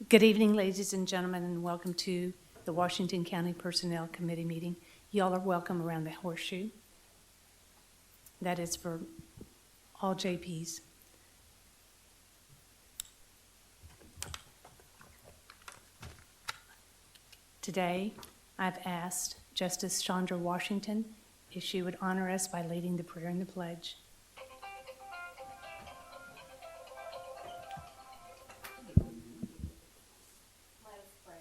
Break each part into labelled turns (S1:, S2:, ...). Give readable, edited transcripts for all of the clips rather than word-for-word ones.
S1: Good evening, ladies and gentlemen, and welcome to the Washington County Personnel Committee meeting. Y'all are welcome around the horseshoe. That is for all JPs. Today, I've asked Justice Chandra Washington if she would honor us by leading the prayer and the pledge. Let us pray.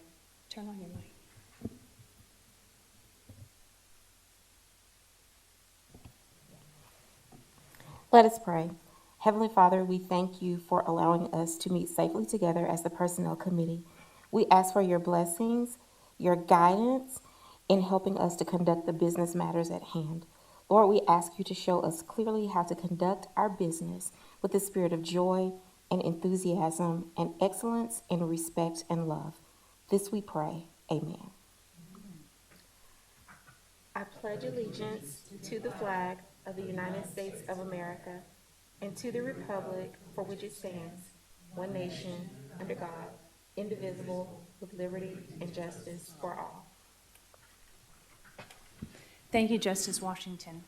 S1: Turn on your mic.
S2: Let us pray. Heavenly Father, we thank you for allowing us to meet safely together as the Personnel Committee. We ask for your blessings, your guidance in helping us to conduct the business matters at hand. Lord, we ask you to show us clearly how to conduct our business with the spirit of joy and enthusiasm and excellence in respect and love. This we pray. Amen. I pledge allegiance to the flag of the United States of America and to the republic for which it stands, one nation, under God, indivisible, with liberty and justice for all.
S1: Thank you, Justice Washington.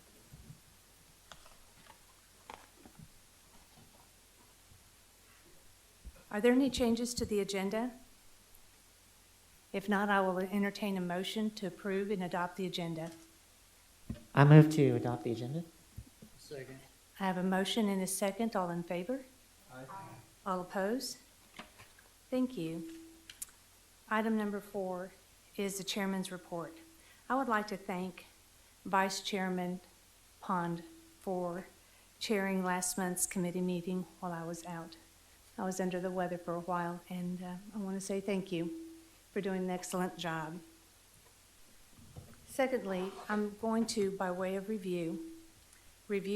S1: Are there any changes to the agenda? If not, I will entertain a motion to approve and adopt the agenda.
S3: I move to adopt the agenda.
S4: Second.
S1: I have a motion and a second. All in favor?
S4: Aye.
S1: All opposed? Thank you. Item number 4 is the chairman's report. I would like to thank Vice Chairman Pond for chairing last month's committee meeting while I was out. I was under the weather for a while, and I want to say thank you for doing an excellent job. Secondly, I'm going to, by way of review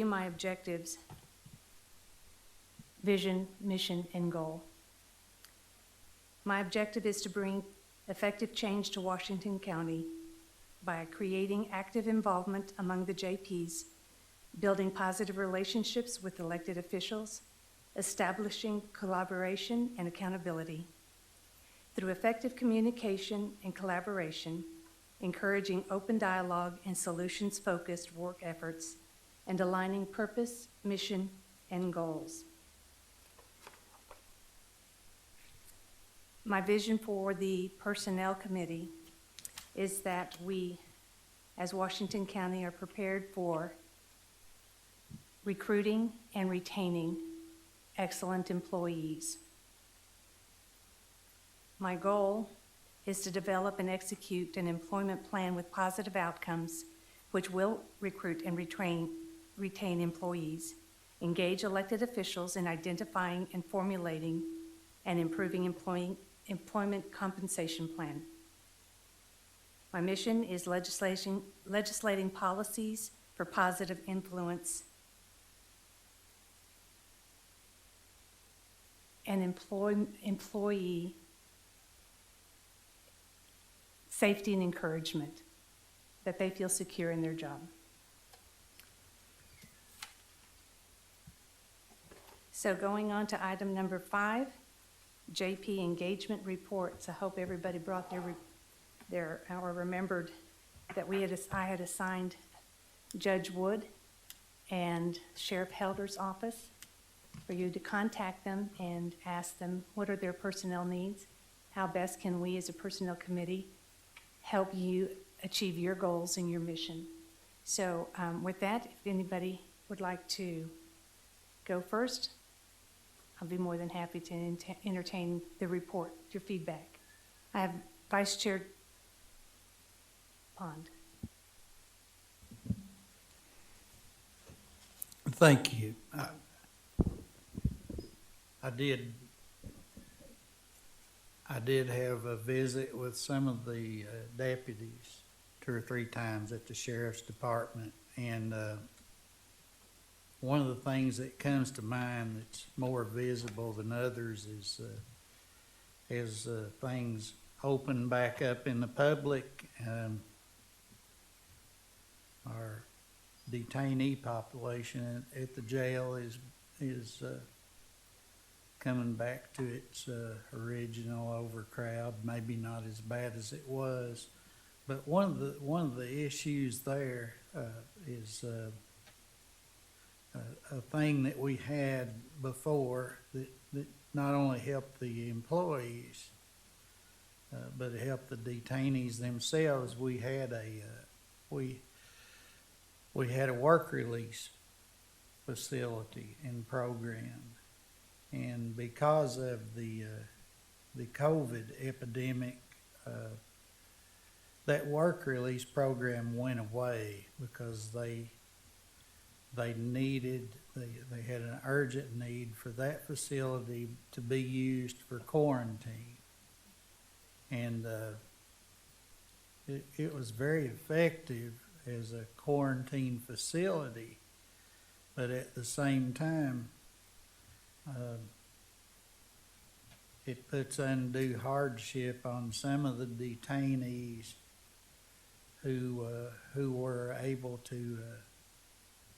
S1: my objectives, vision, mission, and goal. My objective is to bring effective change to Washington County by creating active involvement among the JPs, building positive relationships with elected officials, establishing collaboration and accountability. Through effective communication and collaboration, encouraging open dialogue and solutions-focused work efforts, and aligning purpose, mission, and goals. My vision for the Personnel Committee is that we, as Washington County, are prepared for recruiting and retaining excellent employees. My goal is to develop and execute an employment plan with positive outcomes, which will recruit and retain employees, engage elected officials in identifying and formulating and improving employment compensation plan. My mission is legislating policies for positive influence and employee safety and encouragement, that they feel secure in their job. So going on to item number 5, JP engagement reports. I hope everybody brought or remembered that I had assigned Judge Wood and Sheriff Helder's office for you to contact them and ask them what are their personnel needs, how best can we as a personnel committee help you achieve your goals and your mission. So with that, if anybody would like to go first, I'll be more than happy to entertain the report, your feedback. I have Vice Chair Pond.
S4: Thank you. I did have a visit with some of the deputies 2 or 3 times at the Sheriff's Department, and one of the things that comes to mind that's more visible than others is as things open back up in the public, our detainee population at the jail is coming back to its original overcrowd, maybe not as bad as it was. But one of the issues there is a thing that we had before that not only helped the employees, but it helped the detainees themselves. We had a work release facility and program, and because of the COVID epidemic, that work release program went away because they had an urgent need for that facility to be used for quarantine. And it was very effective as a quarantine facility, but at the same time, it puts undue hardship on some of the detainees who were able to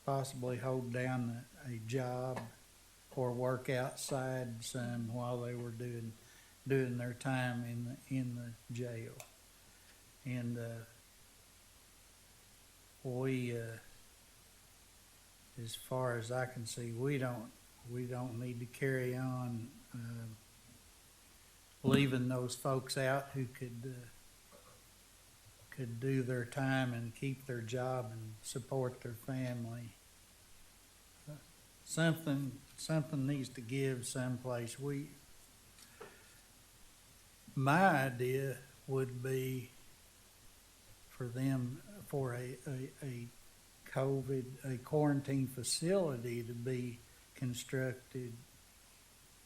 S4: possibly hold down a job or work outside some while they were doing their time in the jail. And we, as far as I can see, we don't need to carry on leaving those folks out who could do their time and keep their job and support their family. Something needs to give someplace. My idea would be for a quarantine facility to be constructed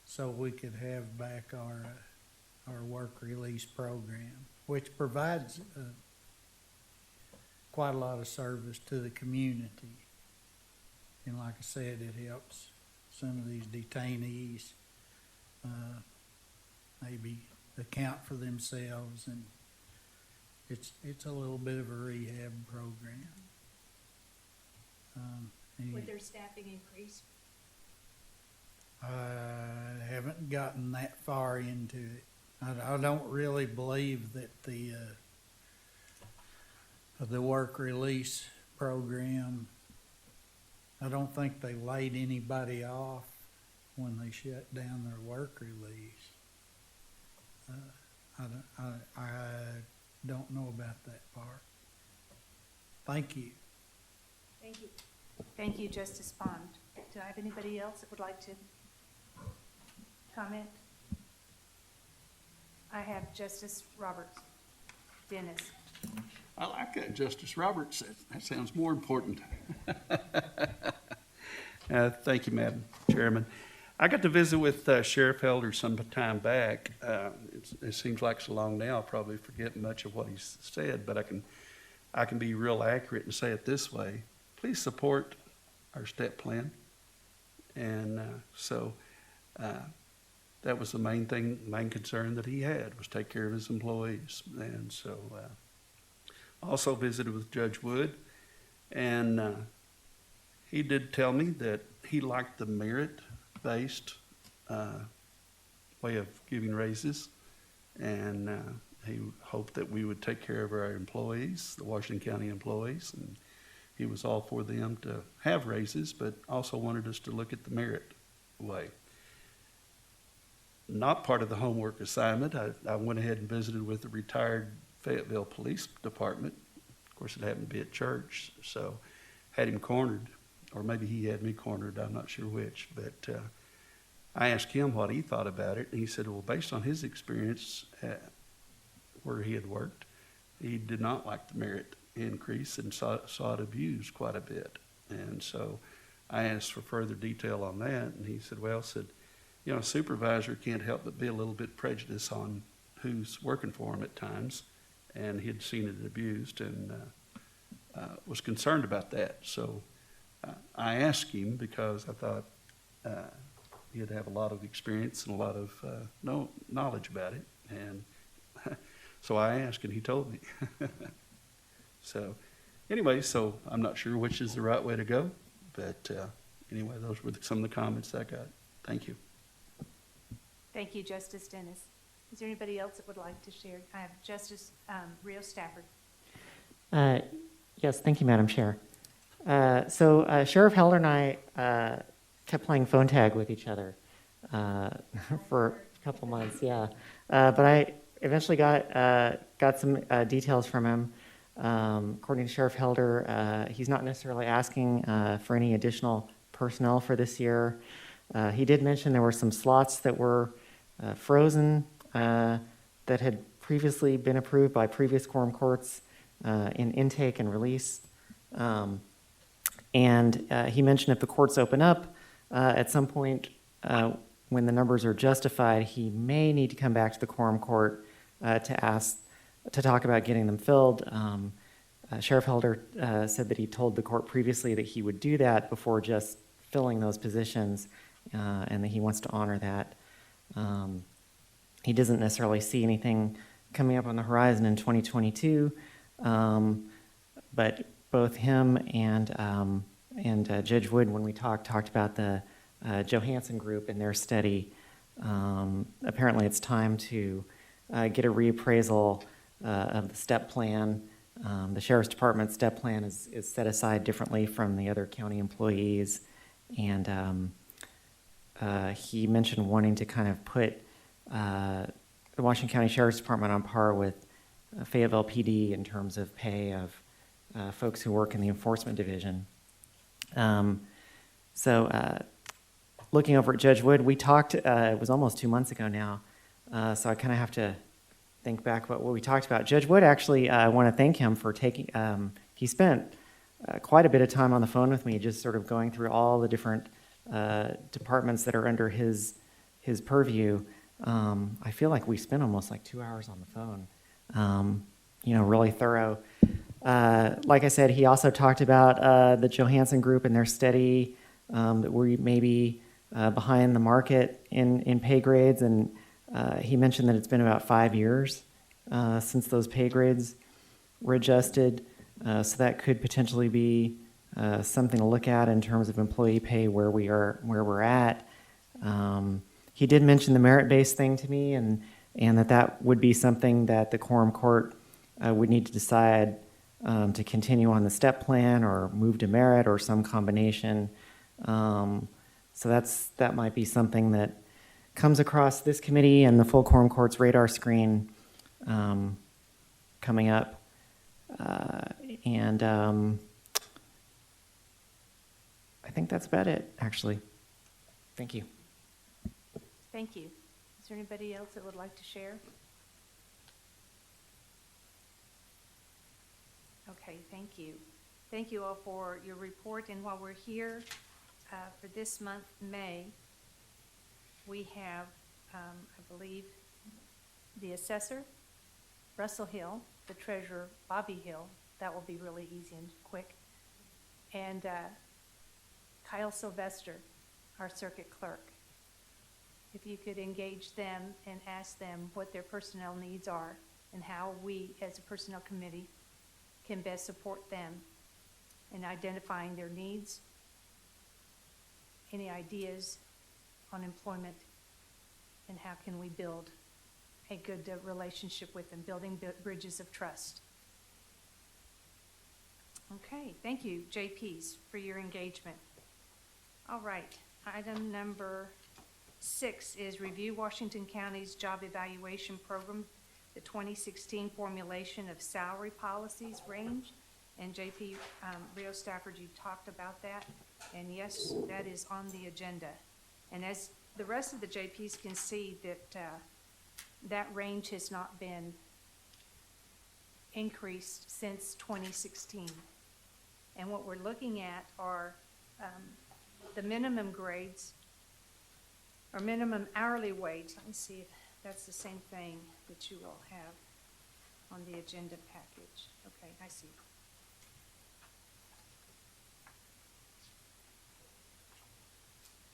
S4: so we could have back our work release program, which provides quite a lot of service to the community. And like I said, it helps some of these detainees maybe account for themselves, and it's a little bit of a rehab program.
S1: Would their staffing increase?
S4: I haven't gotten that far into it. I don't really believe that the work release program, I don't think they laid anybody off when they shut down their work release. I don't know about that part. Thank you.
S1: Thank you. Thank you, Justice Bond. Do I have anybody else that would like to comment? I have Justice Roberts. Dennis.
S5: I like that, Justice Roberts. That sounds more important. Thank you, Madam Chairman. I got to visit with Sheriff Elder some time back. It seems like so long now, I'll probably forget much of what he said, but I can be real accurate and say it this way. Please support our step plan. And that was the main concern that he had, was take care of his employees. And so also visited with Judge Wood, and he did tell me that he liked the merit-based way of giving raises, and he hoped that we would take care of our employees, the Washington County employees, and he was all for them to have raises, but also wanted us to look at the merit way. Not part of the homework assignment, I went ahead and visited with the retired Fayetteville Police Department. Of course, it happened to be at church, so had him cornered, or maybe he had me cornered, I'm not sure which, but I asked him what he thought about it, and he said, well, based on his experience where he had worked, he did not like the merit increase and saw it abused quite a bit. And so I asked for further detail on that, and he said, well, you know, a supervisor can't help but be a little bit prejudiced on who's working for him at times, and he'd seen it abused and was concerned about that. So I asked him because I thought he'd have a lot of experience and a lot of knowledge about it, and so I asked, and he told me. So anyway, so I'm not sure which is the right way to go, but anyway, those were some of the comments I got. Thank you.
S1: Thank you, Justice Dennis. Is there anybody else that would like to share? I have Justice Rio Stafford.
S3: Yes, thank you, Madam Chair. So Sheriff Helder and I kept playing phone tag with each other for a couple months, yeah. But I eventually got some details from him. According to Sheriff Helder, he's not necessarily asking for any additional personnel for this year. He did mention there were some slots that were frozen that had previously been approved by previous quorum courts in intake and release. And he mentioned if the courts open up at some point when the numbers are justified, he may need to come back to the quorum court to talk about getting them filled. Sheriff Helder said that he told the court previously that he would do that before just filling those positions, and that he wants to honor that. He doesn't necessarily see anything coming up on the horizon in 2022, but both him and Judge Wood, when we talked about the Johansson Group and their study. Apparently, it's time to get a reappraisal of the STEP plan. The Sheriff's Department STEP plan is set aside differently from the other county employees, and he mentioned wanting to kind of put the Washington County Sheriff's Department on par with Fayetteville PD in terms of pay of folks who work in the enforcement division. Looking over at Judge Wood, we talked, it was almost 2 months ago now, so I kind of have to think back about what we talked about. Judge Wood, actually, I want to thank him for taking, he spent quite a bit of time on the phone with me, just sort of going through all the different departments that are under his purview. I feel like we spent almost like 2 hours on the phone, really thorough. Like I said, he also talked about the Johansson Group and their study, that we may be behind the market in pay grades, and he mentioned that it's been about 5 years since those pay grades were adjusted, so that could potentially be something to look at in terms of employee pay where we're at. He did mention the merit-based thing to me, and that would be something that the quorum court would need to decide to continue on the STEP plan or move to merit or some combination. So that might be something that comes across this committee and the full quorum court's radar screen coming up. I think that's about it, actually. Thank you.
S1: Thank you. Is there anybody else that would like to share? Okay, thank you. Thank you all for your report. And while we're here for this month, May, we have, I believe, the assessor, Russell Hill, the treasurer, Bobby Hill. That will be really easy and quick. And Kyle Sylvester, our circuit clerk. If you could engage them and ask them what their personnel needs are and how we, as a personnel committee, can best support them in identifying their needs, any ideas on employment, and how can we build a good relationship with them, building bridges of trust. Okay, thank you, JPs, for your engagement. All right, item number 6 is review Washington County's job evaluation program, the 2016 formulation of salary policies range. And JP Rio Stafford, you talked about that. And yes, that is on the agenda. And as the rest of the JPs can see, that range has not been increased since 2016. And what we're looking at are the minimum grades or minimum hourly wage. Let me see if that's the same thing that you all have on the agenda package. Okay, I see.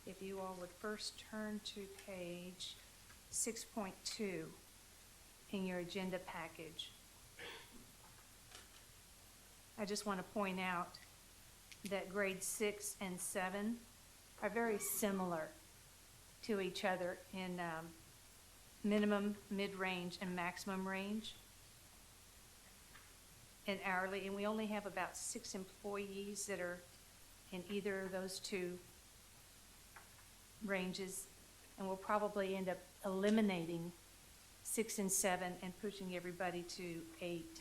S1: If you all would first turn to page 6.2 in your agenda package. I just want to point out that grades 6 and 7 are very similar to each other in minimum, mid-range, and maximum range in hourly, and we only have about 6 employees that are in either of those two ranges, and we'll probably end up eliminating 6 and 7 and pushing everybody to 8.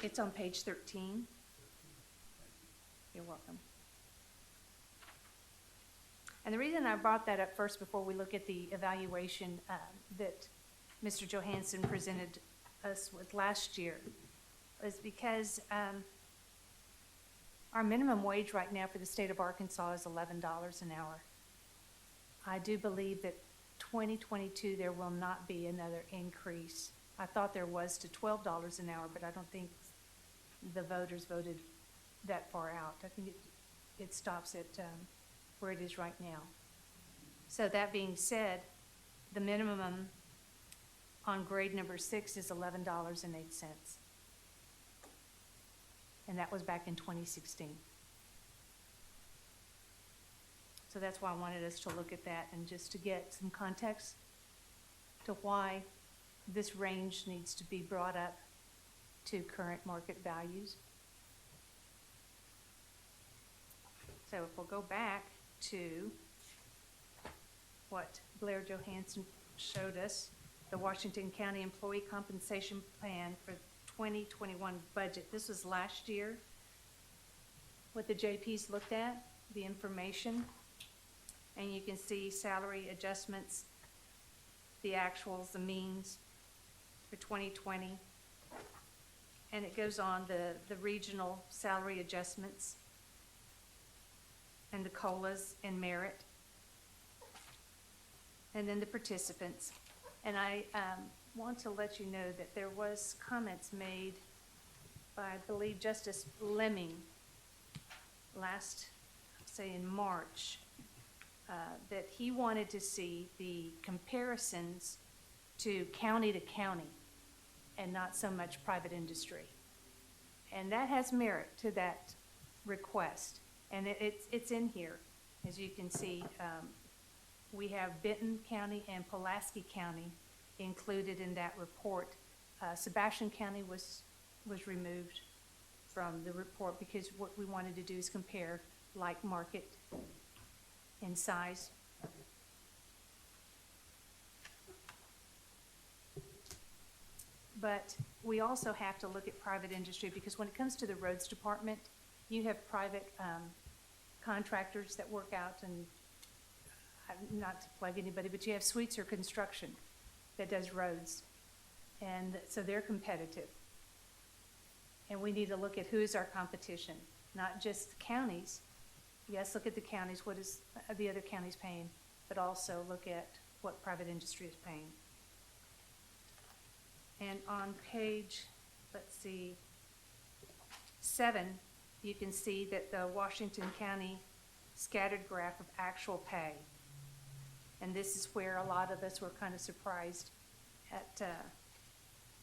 S1: It's on page 13. You're welcome. And the reason I brought that up first before we look at the evaluation that Mr. Johansson presented us with last year is because our minimum wage right now for the state of Arkansas is $11 an hour. I do believe that 2022 there will not be another increase. I thought there was to $12 an hour, but I don't think the voters voted that far out. I think it stops at where it is right now. So that being said, the minimum on grade number 6 is $11.08. And that was back in 2016. So that's why I wanted us to look at that and just to get some context to why this range needs to be brought up to current market values. So if we'll go back to what Blair Johansson showed us, the Washington County Employee Compensation Plan for 2021 budget. This was last year. What the JPs looked at, the information, and you can see salary adjustments, the actuals, the means for 2020. And it goes on the regional salary adjustments and the COLAs and merit, and then the participants. And I want to let you know that there was comments made by, I believe, Justice Lemming last, say in March, that he wanted to see the comparisons to county and not so much private industry. And that has merit to that request. And it's in here. As you can see, we have Benton County and Pulaski County included in that report. Sebastian County was removed from the report because what we wanted to do is compare like market in size. But we also have to look at private industry because when it comes to the roads department, you have private contractors that work out, and not to plug anybody, but you have Sweetser Construction that does roads. And so they're competitive. And we need to look at who is our competition, not just the counties. Yes, look at the counties, what is the other counties paying, but also look at what private industry is paying. And on page, let's see, 7, you can see that the Washington County scattered graph of actual pay. And this is where a lot of us were kind of surprised at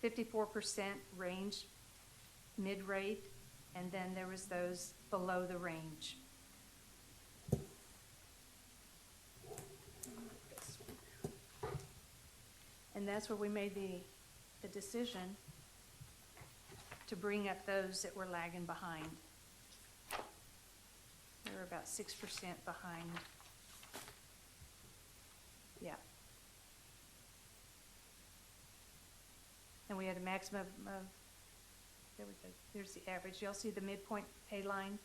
S1: 54% range, mid-rate, and then there was those below the range. And that's where we made the decision to bring up those that were lagging behind. They were about 6% behind. Yeah. And we had a maximum of, there we go, there's the average. Y'all see the midpoint pay line?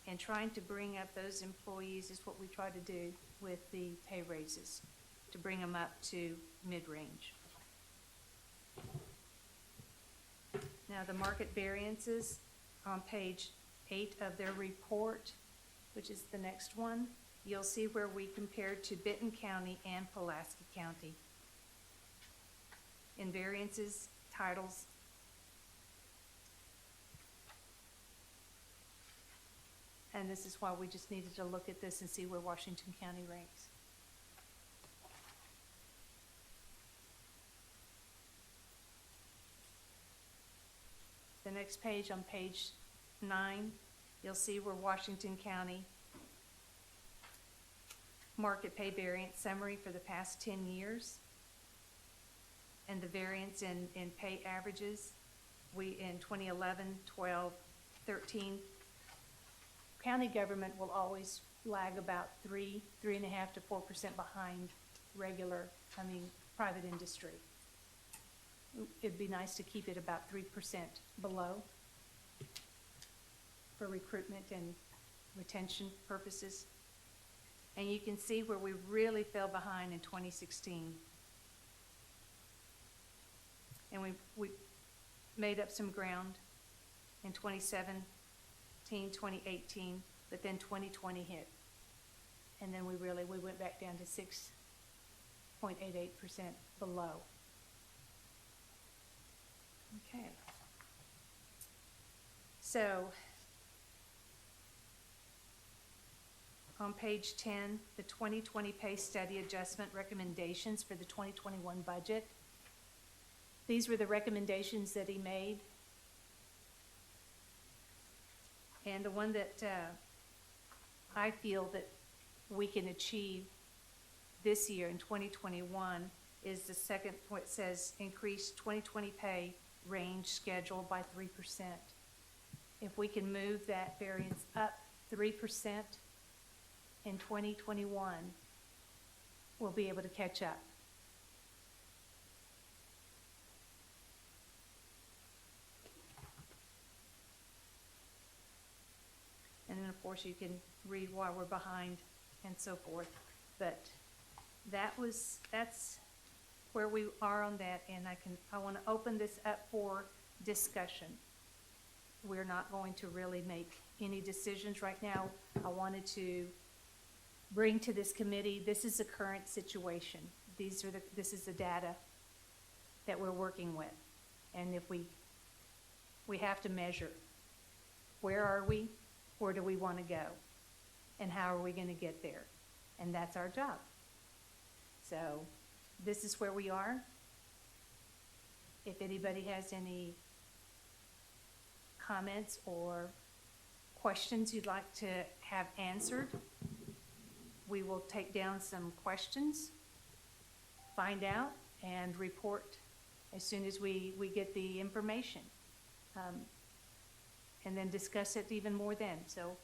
S1: And trying to bring up those employees is what we try to do with the pay raises, to bring them up to mid-range. Now, the market variances on page 8 of their report, which is the next one, you'll see where we compared to Benton County and Pulaski County. In variances, titles, and this is why we just needed to look at this and see where Washington County ranks. The next page, on page 9, you'll see where Washington County market pay variance summary for the past 10 years. And the variance in pay averages, in 2011, 12, 13, county government will always lag about 3.5% to 4% behind private industry. It'd be nice to keep it about 3% below for recruitment and retention purposes. And you can see where we really fell behind in 2016. And we made up some ground in 2017, 2018, but then 2020 hit. And then we went back down to 6.88% below. Okay. So, on page 10, the 2020 pay study adjustment recommendations for the 2021 budget. These were the recommendations that he made. And the one that I feel that we can achieve this year in 2021 is the second, where it says increase 2020 pay range schedule by 3%. If we can move that variance up 3% in 2021, we'll be able to catch up. And then, of course, you can read why we're behind and so forth. But that's where we are on that, and I want to open this up for discussion. We're not going to really make any decisions right now. I wanted to bring to this committee, this is the current situation. This is the data that we're working with. And if we have to measure, where are we? Where do we want to go? And how are we going to get there? And that's our job. So this is where we are. If anybody has any comments or questions you'd like to have answered, we will take down some questions, find out, and report as soon as we get the information. And then discuss it even more then. So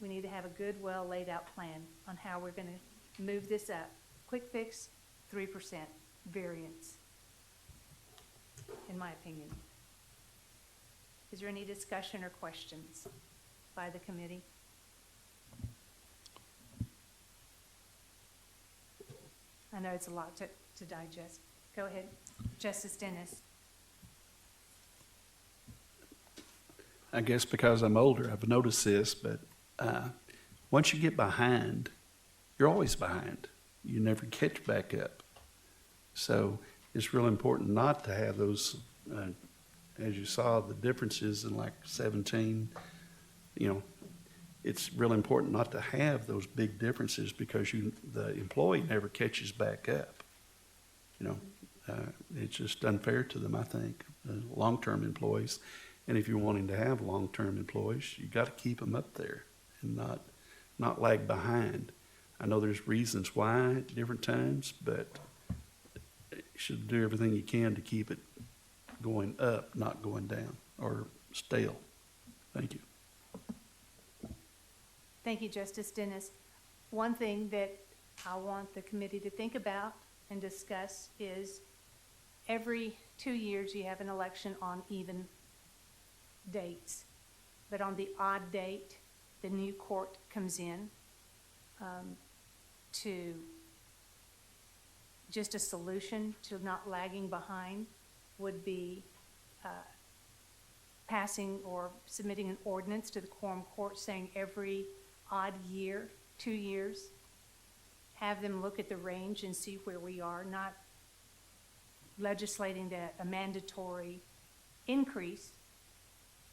S1: we need to have a good, well laid out plan on how we're going to move this up. Quick fix, 3% variance, in my opinion. Is there any discussion or questions by the committee? I know it's a lot to digest. Go ahead, Justice Dennis.
S5: I guess because I'm older, I've noticed this, but once you get behind, you're always behind. You never catch back up. So it's real important not to have those, as you saw, the differences in like 17, it's real important not to have those big differences because the employee never catches back up. It's just unfair to them, I think, long-term employees. And if you're wanting to have long-term employees, you got to keep them up there and not lag behind. I know there's reasons why at different times, but you should do everything you can to keep it going up, not going down or stale. Thank you.
S1: Thank you, Justice Dennis. One thing that I want the committee to think about and discuss is every 2 years you have an election on even dates. But on the odd date, the new court comes in to just a solution to not lagging behind would be passing or submitting an ordinance to the quorum court saying every odd year, 2 years, have them look at the range and see where we are, not legislating that a mandatory increase,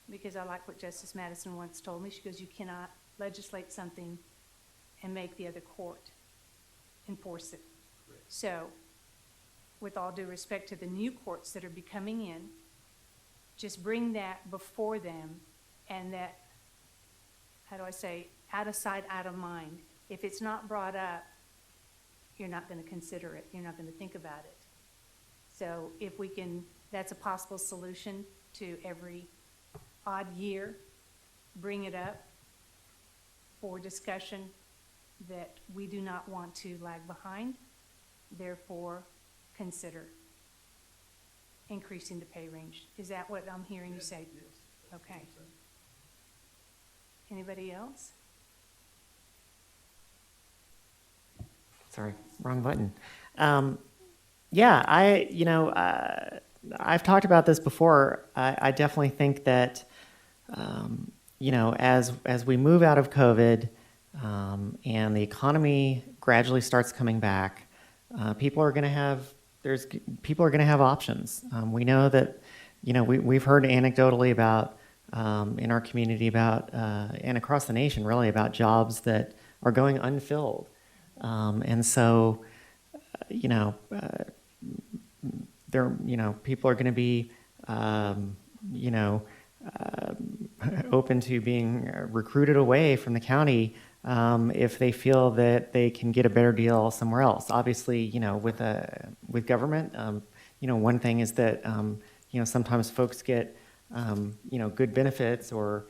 S1: because I like what Justice Madison once told me. She goes, you cannot legislate something and make the other court enforce it. Right. So, with all due respect to the new courts that are becoming in, just bring that before them, and that how do I say, out of sight, out of mind. If it's not brought up, you're not gonna consider it, you're not gonna think about it. So if we can, that's a possible solution to every odd year, bring it up for discussion that we do not want to lag behind, therefore consider increasing the pay range. Is that what I'm hearing you say?
S4: Yes.
S1: Okay. Anybody else?
S3: Sorry, wrong button. Yeah, I've talked about this before. I definitely think that, as we move out of COVID and the economy gradually starts coming back, people are going to have options. We know that, we've heard anecdotally about in our community about and across the nation really about jobs that are going unfilled. And so, people are going to be, open to being recruited away from the county if they feel that they can get a better deal somewhere else. Obviously, with government, one thing is that, sometimes folks get, good benefits or,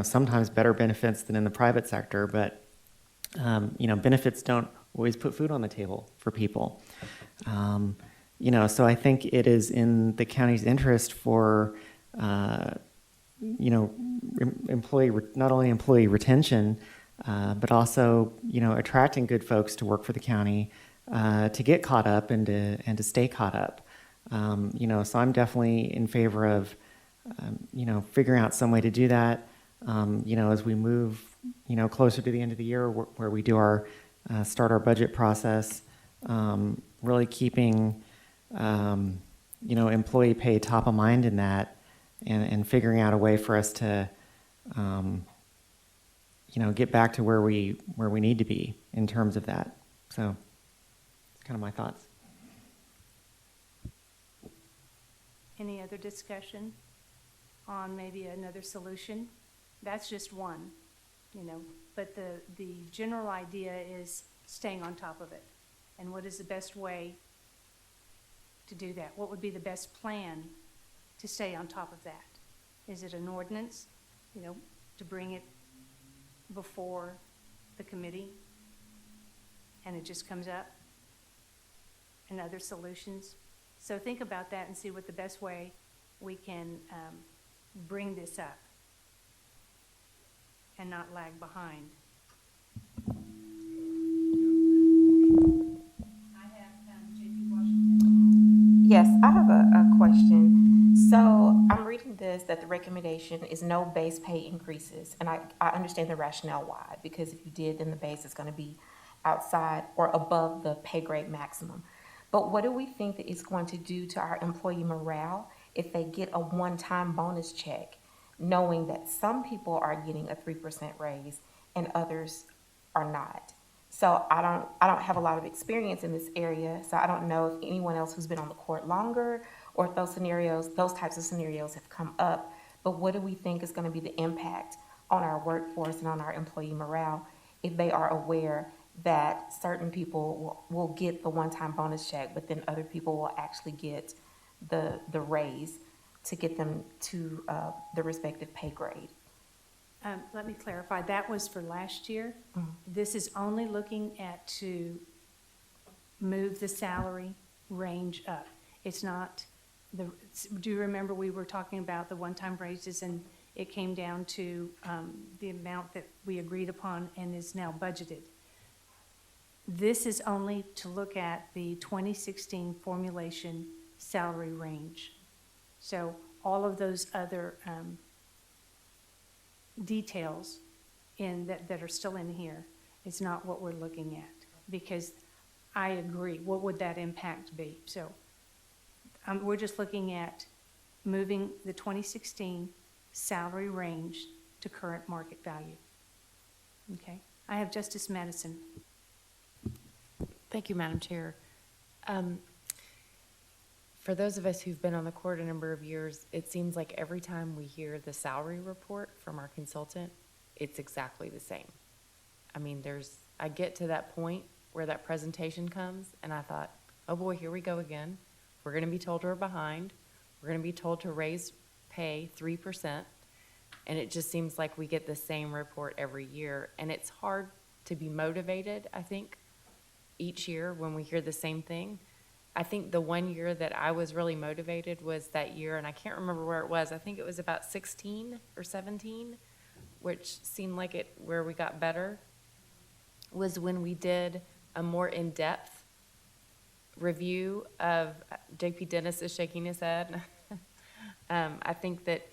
S3: sometimes better benefits than in the private sector, but benefits don't always put food on the table for people. So I think it is in the county's interest for, not only employee retention, but also, attracting good folks to work for the county, to get caught up and to stay caught up. So I'm definitely in favor of, figuring out some way to do that, as we move, closer to the end of the year where we do our, start our budget process, really keeping, employee pay top of mind in that and figuring out a way for us to, get back to where we need to be in terms of that. So it's kind of my thoughts.
S1: Any other discussion on maybe another solution? That's just one, but the general idea is staying on top of it. And what is the best way to do that? What would be the best plan to stay on top of that? Is it an ordinance, to bring it before the committee and it just comes up? And other solutions? So think about that and see what the best way we can bring this up and not lag behind. I have J.P. Washington.
S2: Yes, I have a question. So I'm reading this, that the recommendation is no base pay increases. And I understand the rationale why, because if you did, then the base is going to be outside or above the pay grade maximum. But what do we think that it's going to do to our employee morale if they get a one-time bonus check, knowing that some people are getting a 3% raise and others are not? So I don't have a lot of experience in this area, so I don't know if anyone else who's been on the court longer or if those types of scenarios have come up. But what do we think is going to be the impact on our workforce and on our employee morale if they are aware that certain people will get the one-time bonus check, but then other people will actually get the raise to get them to the respective pay grade?
S1: Let me clarify, that was for last year.
S2: Mm-hmm.
S1: This is only looking at to move the salary range up. It's not do you remember we were talking about the one-time raises and it came down to the amount that we agreed upon and is now budgeted. This is only to look at the 2016 formulation salary range. So all of those other details that are still in here is not what we're looking at, because I agree, what would that impact be? So we're just looking at moving the 2016 salary range to current market value. Okay, I have Justice Madison.
S6: Thank you, Madam Chair. For those of us who've been on the court a number of years, it seems like every time we hear the salary report from our consultant, it's exactly the same. I mean, I get to that point where that presentation comes, and I thought, oh boy, here we go again. We're gonna be told we're behind. We're gonna be told to raise pay 3%. And it just seems like we get the same report every year. And it's hard to be motivated, I think, each year when we hear the same thing. I think the one year that I was really motivated was that year, and I can't remember where it was. I think it was about 16 or 17, which seemed like it where we got better, was when we did a more in-depth review of, JP Dennis is shaking his head. I think that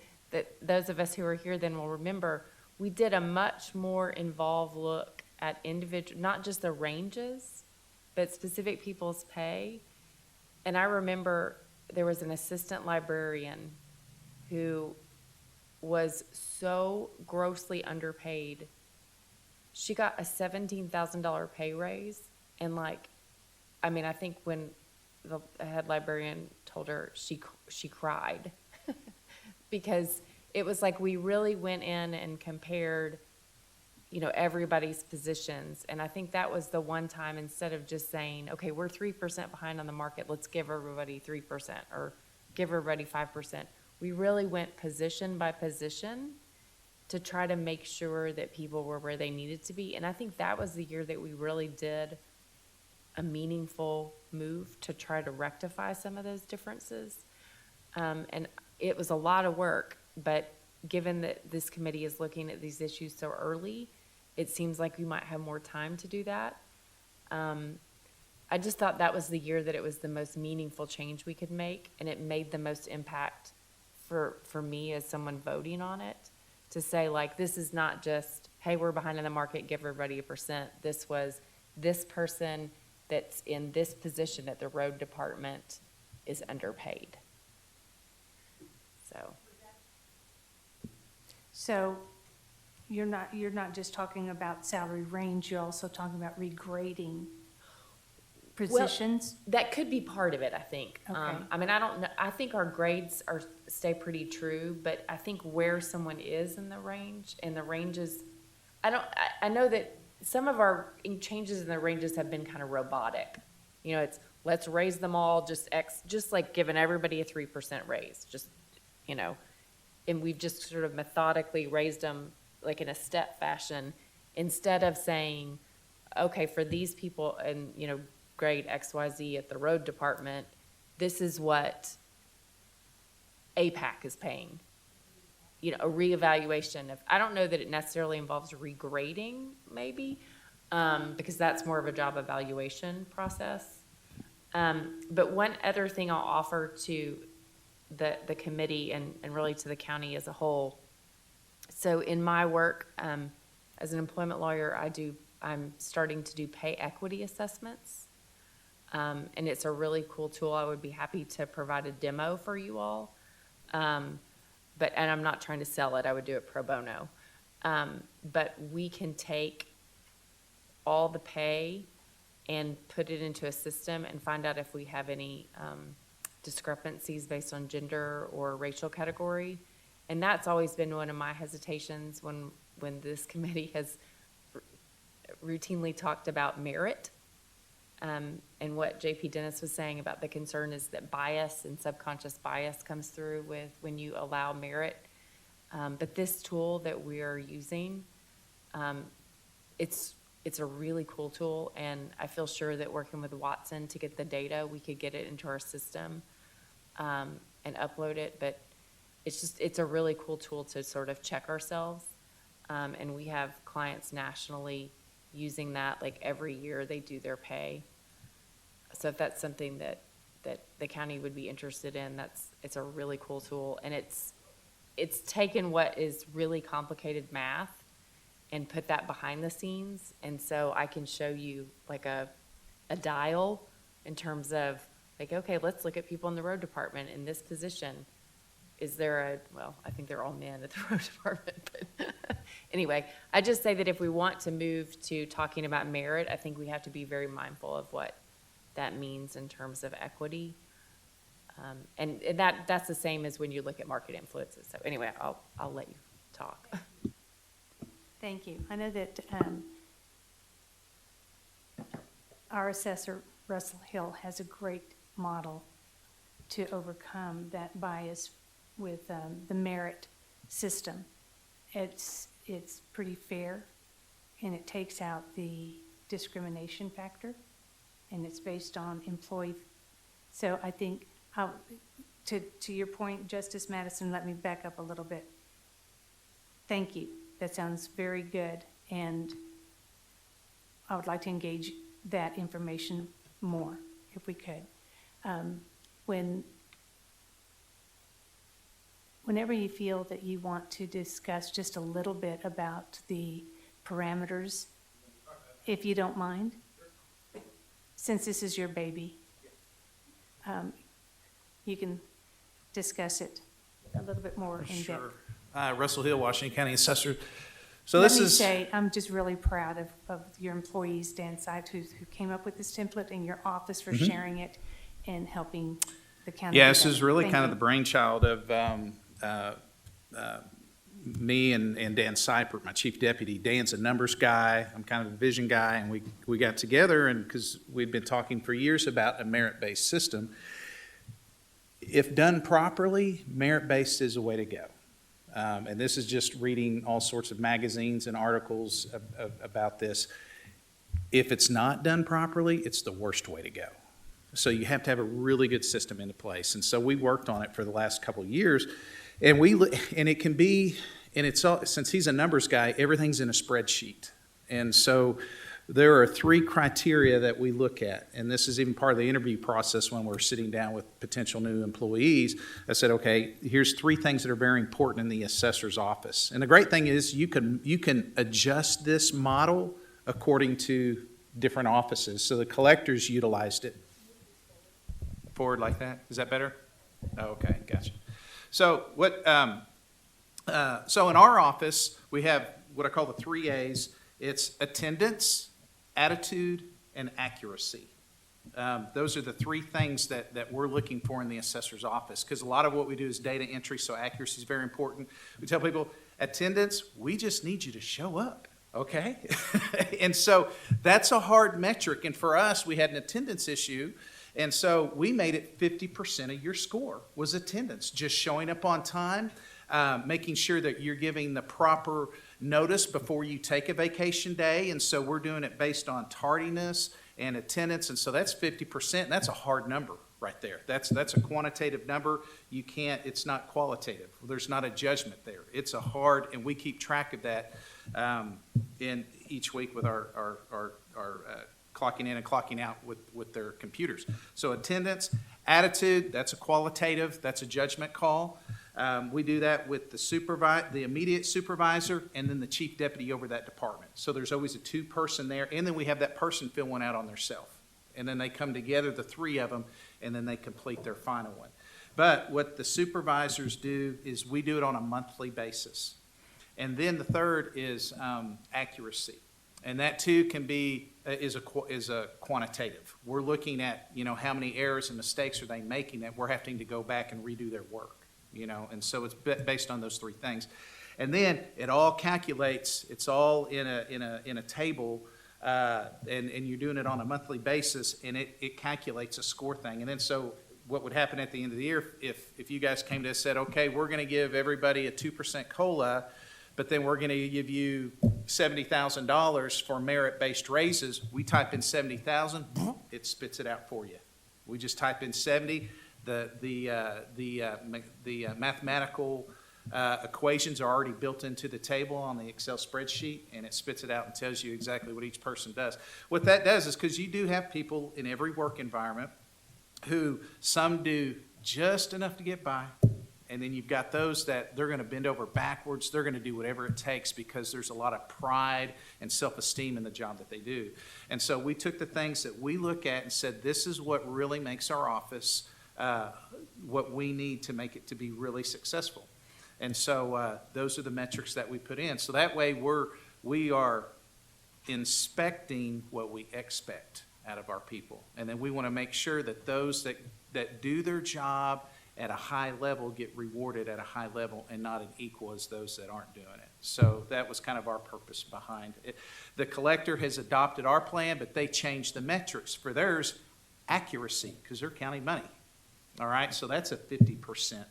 S6: those of us who are here then will remember, we did a much more involved look at individual, not just the ranges, but specific people's pay. And I remember there was an assistant librarian who was so grossly underpaid. She got a $17,000 pay raise, and I think when the head librarian told her, she cried because it was like we really went in and compared, everybody's positions. And I think that was the one time, instead of just saying, okay, we're 3% behind on the market, let's give everybody 3% or give everybody 5%. We really went position by position to try to make sure that people were where they needed to be. And I think that was the year that we really did a meaningful move to try to rectify some of those differences. And it was a lot of work, but given that this committee is looking at these issues so early, it seems like we might have more time to do that. I just thought that was the year that it was the most meaningful change we could make, and it made the most impact for me as someone voting on it, to say, this is not just, hey, we're behind in the market, give everybody 1%. This was, this person that's in this position at the road department is underpaid.
S1: So you're not just talking about salary range, you're also talking about regrading positions?
S6: That could be part of it, I think.
S1: Okay.
S6: I don't know. I think our grades stay pretty true, but I think where someone is in the range, and the ranges, I know that some of our changes in the ranges have been kind of robotic. It's let's raise them all, just like giving everybody a 3% raise, and we've just sort of methodically raised them in a step fashion, instead of saying, okay, for these people and, grade XYZ at the road department, this is what APAC is paying. A reevaluation of, I don't know that it necessarily involves regrading, maybe, because that's more of a job evaluation process. But one other thing I'll offer to the committee and really to the county as a whole. So in my work as an employment lawyer, I'm starting to do pay equity assessments. And it's a really cool tool. I would be happy to provide a demo for you all. And I'm not trying to sell it. I would do it pro bono. But we can take all the pay and put it into a system and find out if we have any discrepancies based on gender or racial category. And that's always been one of my hesitations when this committee has routinely talked about merit. And what JP Dennis was saying about the concern is that bias and subconscious bias comes through with when you allow merit. But this tool that we are using, it's a really cool tool, and I feel sure that working with Watson to get the data, we could get it into our system and upload it. But it's a really cool tool to sort of check ourselves. And we have clients nationally using that, every year they do their pay. So if that's something that the county would be interested in, it's a really cool tool. And it's taken what is really complicated math and put that behind the scenes. And so I can show you a dial in terms of okay, let's look at people in the road department in this position. Is there I think they're all men at the road department, but anyway, I just say that if we want to move to talking about merit, I think we have to be very mindful of what that means in terms of equity. And that's the same as when you look at market influences. So anyway, I'll let you talk.
S1: Thank you. I know that our assessor, Russell Hill, has a great model to overcome that bias with the merit system. It's pretty fair, and it takes out the discrimination factor, and it's based on employee. So I think, to your point, Justice Madison, let me back up a little bit. Thank you. That sounds very good, and I would like to engage that information more, if we could. Whenever you feel that you want to discuss just a little bit about the parameters, if you don't mind, since this is your baby, you can discuss it a little bit more in depth.
S7: Sure. Russell Hill, Washington County Assessor. So
S1: Let
S7: this
S1: me
S7: is,
S1: say, I'm just really proud of your employees, Dan Sykes, who came up with this template, and your office for sharing it and helping the county.
S7: yeah,
S1: do
S7: this
S1: that.
S7: is really
S1: Thank
S7: kind of
S1: you.
S7: the brainchild of me and Dan Seipert, my chief deputy. Dan's a numbers guy. I'm kind of the vision guy, and we got together, and because we've been talking for years about a merit-based system. If done properly, merit-based is a way to go. And this is just reading all sorts of magazines and articles about this. If it's not done properly, it's the worst way to go. So you have to have a really good system into place. And so we worked on it for the last couple of years. And it can be, and it's all, since he's a numbers guy, everything's in a spreadsheet. And so there are 3 criteria that we look at, and this is even part of the interview process when we're sitting down with potential new employees. I said, okay, here's 3 things that are very important in the assessor's office. And the great thing is you can adjust this model according to different offices. So the collectors utilized it. Forward like that? Is that better? Oh, okay, gotcha. So so in our office, we have what I call the 3 A's. It's attendance, attitude, and accuracy. Those are the 3 things that we're looking for in the assessor's office, because a lot of what we do is data entry, so accuracy is very important. We tell people, attendance, we just need you to show up, okay? And so that's a hard metric, and for us, we had an attendance issue, and so we made it 50% of your score was attendance, just showing up on time, making sure that you're giving the proper notice before you take a vacation day. And so we're doing it based on tardiness and attendance. And so that's 50%. And that's a hard number right there. That's a quantitative number. You can't, it's not qualitative. There's not a judgment there. It's a hard, and we keep track of that in each week with our clocking in and clocking out with their computers. So attendance, attitude, that's a qualitative, that's a judgment call. We do that with the immediate supervisor, and then the chief deputy over that department. So there's always a 2-person there, and then we have that person fill one out on theirself. And then they come together, the 3 of them, and then they complete their final one. But what the supervisors do is we do it on a monthly basis. And then the third is accuracy. And that too can be, is a quantitative. We're looking at, how many errors and mistakes are they making that we're having to go back and redo their work. And so it's based on those 3 things. And then it all calculates, it's all in a table, and you're doing it on a monthly basis, and it calculates a score thing. And then so what would happen at the end of the year, if you guys came to us and said, okay, we're going to give everybody a 2% COLA, but then we're going to give you $70,000 for merit-based raises, we type in 70,000, it spits it out for you. We just type in 70. The mathematical equations are already built into the table on the Excel spreadsheet, and it spits it out and tells you exactly what each person does. What that does is, because you do have people in every work environment who some do just enough to get by, and then you've got those that they're going to bend over backwards. They're going to do whatever it takes because there's a lot of pride and self-esteem in the job that they do. And so we took the things that we look at and said, this is what really makes our office what we need to make it to be really successful. And so those are the metrics that we put in. So that way we are inspecting what we expect out of our people. And then we want to make sure that those that do their job at a high level get rewarded at a high level and not an equal as those that aren't doing it. So that was kind of our purpose behind it. The collector has adopted our plan, but they changed the metrics for theirs accuracy because they're county money. All right, so that's a 50%.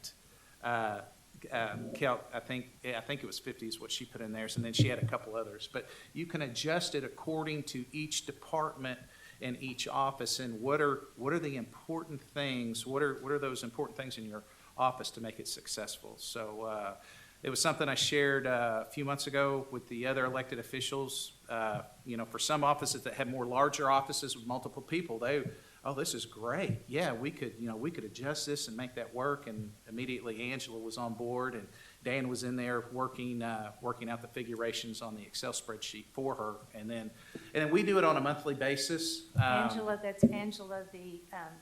S7: Cal, I think it was 50 is what she put in theirs, and then she had a couple others. But you can adjust it according to each department and each office, and what are the important things? What are those important things in your office to make it successful? So it was something I shared a few months ago with the other elected officials. For some offices that have more larger offices with multiple people, this is great. Yeah, we could adjust this and make that work. And immediately Angela was on board, and Dan was in there working out the figurations on the Excel spreadsheet for her. And then we do it on a monthly basis.
S1: Angela, that's Angela, the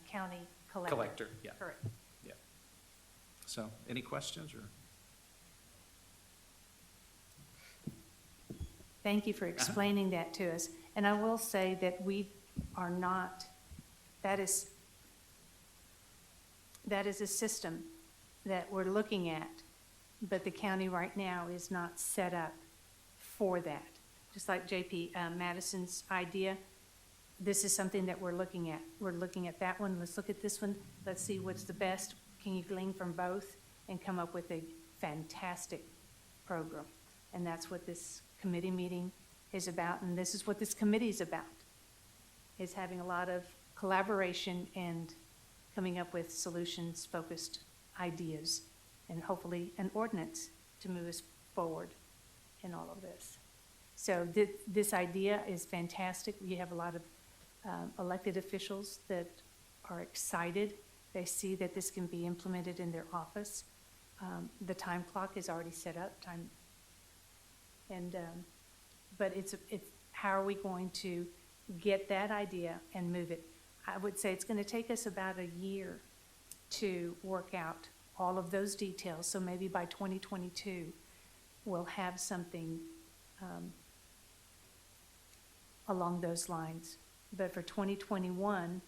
S1: county collector.
S7: Collector, yeah.
S1: Correct.
S7: Yeah. So, any questions or?
S1: Thank you for explaining that to us. And I will say that we are not, that is a system that we're looking at, but the county right now is not set up for that. Just like JP Madison's idea, this is something that we're looking at. We're looking at that one, let's look at this one, let's see what's the best. Can you glean from both and come up with a fantastic program? And that's what this committee meeting is about, and this is what this committee is about, is having a lot of collaboration and coming up with solutions-focused ideas, and hopefully an ordinance to move us forward in all of this. So this idea is fantastic. We have a lot of elected officials that are excited. They see that this can be implemented in their office. The time clock is already set up, but it's how are we going to get that idea and move it? I would say it's going to take us about a year to work out all of those details. So maybe by 2022, we'll have something along those lines. But for 2021,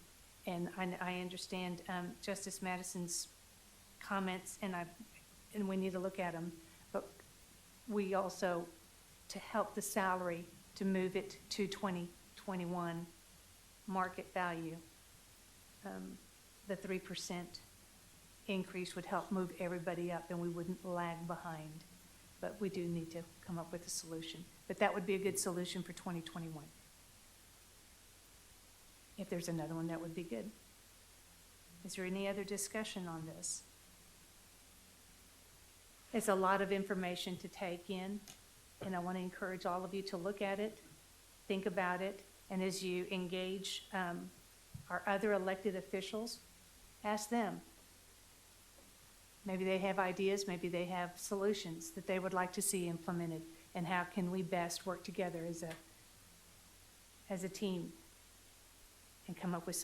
S1: and I understand Justice Madison's comments, and we need to look at them, but we also, to help the salary, to move it to 2021 market value, the 3% increase would help move everybody up, and we wouldn't lag behind. But we do need to come up with a solution. But that would be a good solution for 2021. If there's another one, that would be good. Is there any other discussion on this? It's a lot of information to take in, and I want to encourage all of you to look at it, think about it, and as you engage our other elected officials, ask them. Maybe they have ideas, maybe they have solutions that they would like to see implemented, and how can we best work together as a team and come up with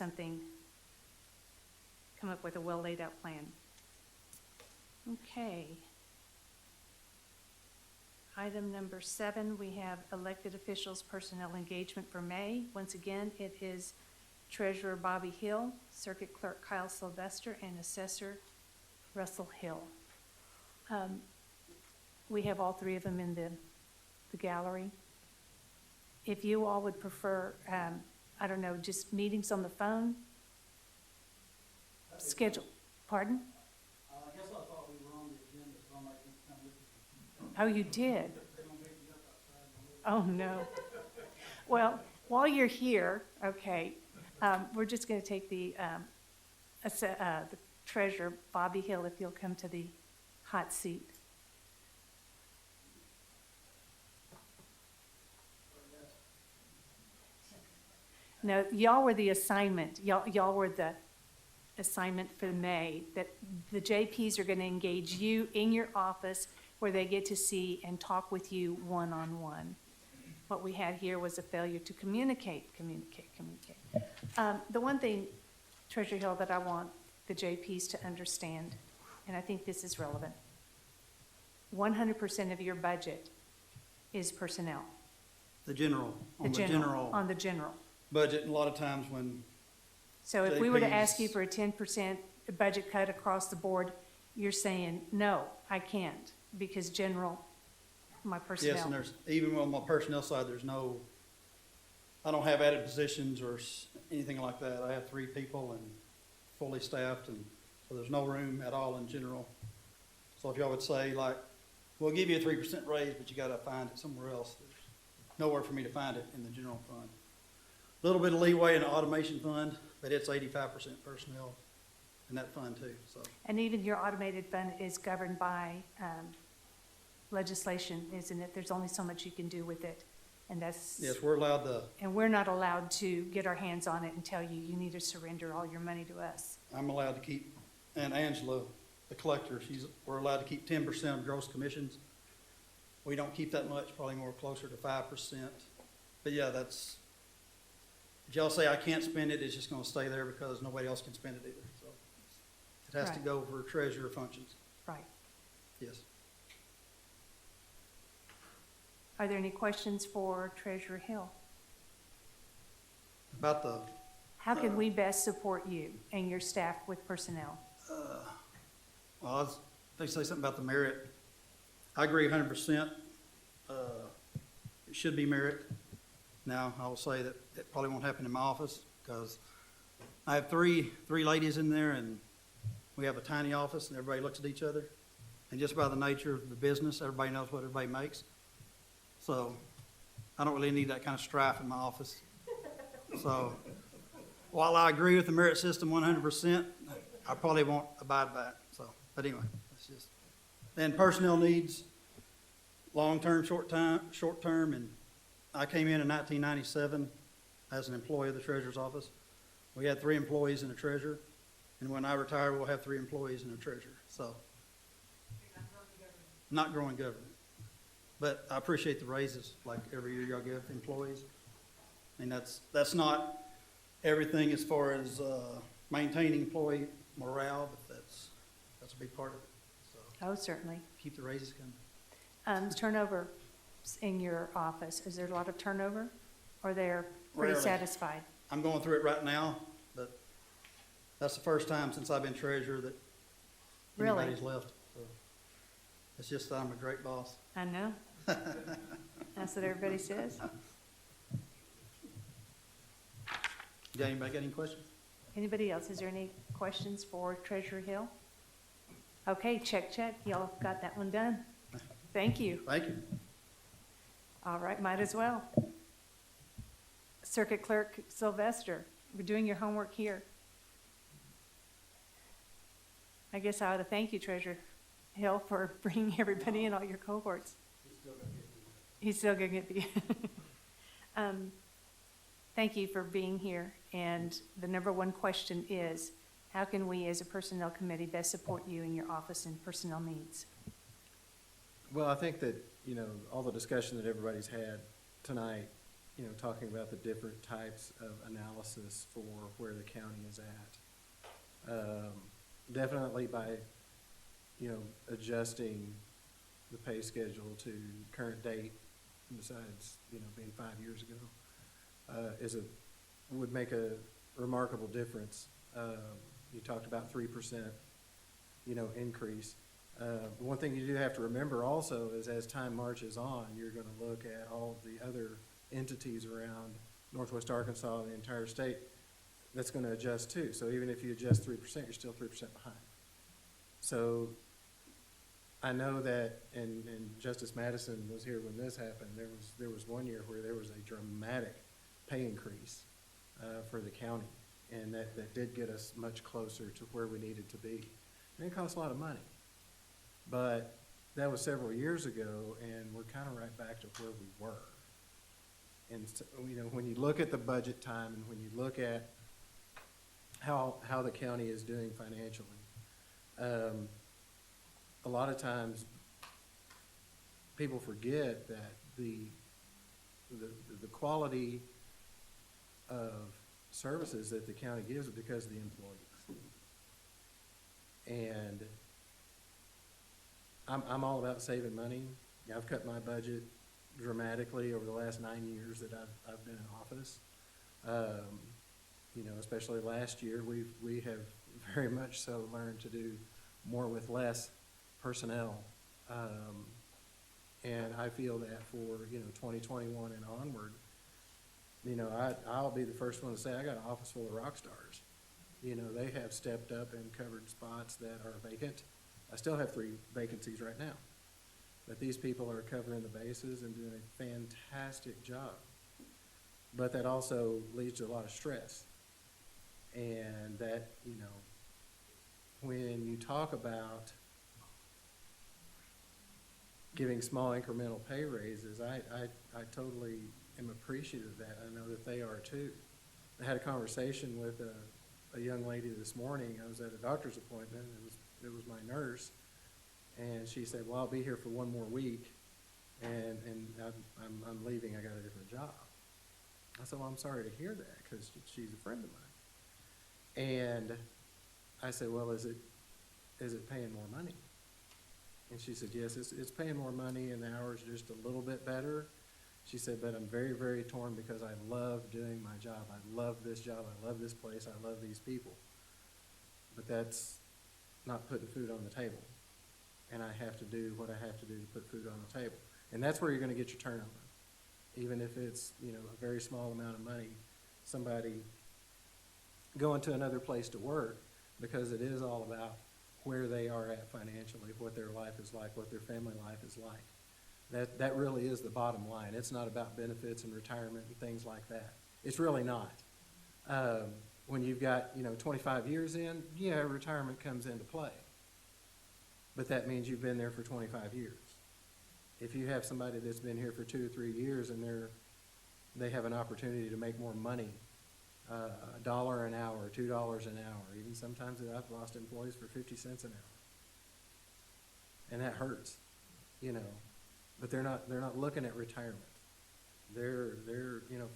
S1: a well laid out plan. Okay. Item number 7, we have elected officials personnel engagement for May. Once again, it is Treasurer Bobby Hill, Circuit Clerk Kyle Sylvester, and Assessor Russell Hill. We have all three of them in the gallery. If you all would prefer, I don't know, just meetings on the phone? Schedule, pardon?
S8: I guess I thought we were on the agenda, so I might come with you.
S1: Oh, you did?
S8: They don't make me up outside.
S1: Oh, no. Well, while you're here, okay, we're just going to take the treasurer, Bobby Hill, if you'll come to the hot seat. No, y'all were the assignment. Y'all were the assignment for May, that the JPs are going to engage you in your office where they get to see and talk with you one-on-one. What we had here was a failure to communicate. The one thing, Treasurer Hill, that I want the JPs to understand, and I think this is relevant, 100% of your budget is personnel.
S8: The general, on the general
S1: On the general.
S8: budget, and a lot of times when
S1: So if we were to
S8: JPs
S1: ask you for a 10% a budget cut across the board, you're saying, no, I can't, because general, my personnel.
S8: Yes, and there's, even on my personnel side, I don't have added positions or anything like that. I have 3 people and fully staffed, and so there's no room at all in general. So if y'all would say like, we'll give you a 3% raise, but you gotta find it somewhere else, there's nowhere for me to find it in the general fund. A little bit of leeway in the automation fund, but it's 85% personnel in that fund too, so.
S1: And even your automated fund is governed by legislation, isn't it? There's only so much you can do with it, and that's.
S8: Yes, we're allowed to,
S1: And we're not allowed to get our hands on it and tell you, you need to surrender all your money to us.
S8: I'm allowed to keep, and Angela, the collector, we're allowed to keep 10% of gross commissions. We don't keep that much, probably more closer to 5%. But yeah, if y'all say I can't spend it, it's just gonna stay there because nobody else can spend it either, so. It has to
S1: Right.
S8: go for treasurer functions,
S1: Right.
S8: yes.
S1: Are there any questions for Treasurer Hill?
S8: About the,
S1: How can we best support you and your staff with personnel?
S8: well, they say something about the merit. I agree 100%. It should be merit. Now, I will say that it probably won't happen in my office because I have three ladies in there and we have a tiny office and everybody looks at each other. And just by the nature of the business, everybody knows what everybody makes. So I don't really need that kind of strife in my office. So while I agree with the merit system 100%, I probably won't abide by it. So, but anyway, that's just. Then personnel needs, long-term, short-term, and I came in 1997 as an employee of the treasurer's office. We had 3 employees and a treasurer, and when I retire, we'll have 3 employees and a treasurer, so. Not growing government. But I appreciate the raises, like every year y'all give employees. And that's not everything as far as maintaining employee morale, but that's a big part of it. So
S1: Oh, certainly.
S8: keep the raises coming.
S1: Turnover in your office, is there a lot of turnover? Or they're pretty
S8: Rarely.
S1: satisfied?
S8: I'm going through it right now, but that's the first time since I've been treasurer that
S1: Really?
S8: anybody's left. So it's just that I'm a great boss.
S1: I know. That's what everybody says.
S8: Got anybody got any questions?
S1: Anybody else? Is there any questions for Treasurer Hill? Okay, check. Y'all got that one done. Thank you.
S8: Thank you.
S1: All right, might as well. Circuit Clerk Sylvester, we're doing your homework here. I guess I ought to thank you, Treasurer Hill, for bringing everybody in, all your cohorts. He's still gonna get the. Thank you for being here, and the number one question is, how can we as a personnel committee best support you in your office and personnel needs?
S9: Well, I think that, all the discussion that everybody's had tonight, talking about the different types of analysis for where the county is at. Definitely by, adjusting the pay schedule to current date, besides, being 5 years ago, would make a remarkable difference. You talked about 3%, increase. One thing you do have to remember also is as time marches on, you're going to look at all of the other entities around Northwest Arkansas and the entire state that's going to adjust too. So even if you adjust 3%, you're still 3% behind. So I know that, and Justice Madison was here when this happened. There was 1 year where there was a dramatic pay increase for the county, and that did get us much closer to where we needed to be. And it cost a lot of money, but that was several years ago, and we're kind of right back to where we were. And so, when you look at the budget time, and when you look at how the county is doing financially, a lot of times people forget that the quality of services that the county gives are because of the employees. And I'm all about saving money. I've cut my budget dramatically over the last 9 years that I've been in office. Especially last year, we have very much so learned to do more with less personnel. And I feel that for, 2021 and onward, I'll be the first one to say, I got an office full of rock stars. They have stepped up and covered spots that are vacant. I still have 3 vacancies right now. But these people are covering the bases and doing a fantastic job. But that also leads to a lot of stress. And that, when you talk about giving small incremental pay raises, I totally am appreciative of that. I know that they are too. I had a conversation with a young lady this morning. I was at a doctor's appointment. It was my nurse. And she said, well, I'll be here for 1 more week, and I'm leaving. I got a different job. I said, well, I'm sorry to hear that, because she's a friend of mine. And I said, well, is it paying more money? And she said, yes, it's paying more money, and the hours are just a little bit better. She said, but I'm very, very torn because I love doing my job. I love this job. I love this place. I love these people. But that's not putting food on the table. And I have to do what I have to do to put food on the table. And that's where you're going to get your turnover. Even if it's, a very small amount of money, somebody going to another place to work, because it is all about where they are at financially, what their life is like, what their family life is like. That really is the bottom line. It's not about benefits and retirement and things like that. It's really not. When you've got, 25 years in, yeah, retirement comes into play. But that means you've been there for 25 years. If you have somebody that's been here for 2 or 3 years and they have an opportunity to make more money, $1 an hour, $2 an hour, even sometimes I've lost employees for 50 cents an hour. And that hurts, but they're not looking at retirement. They're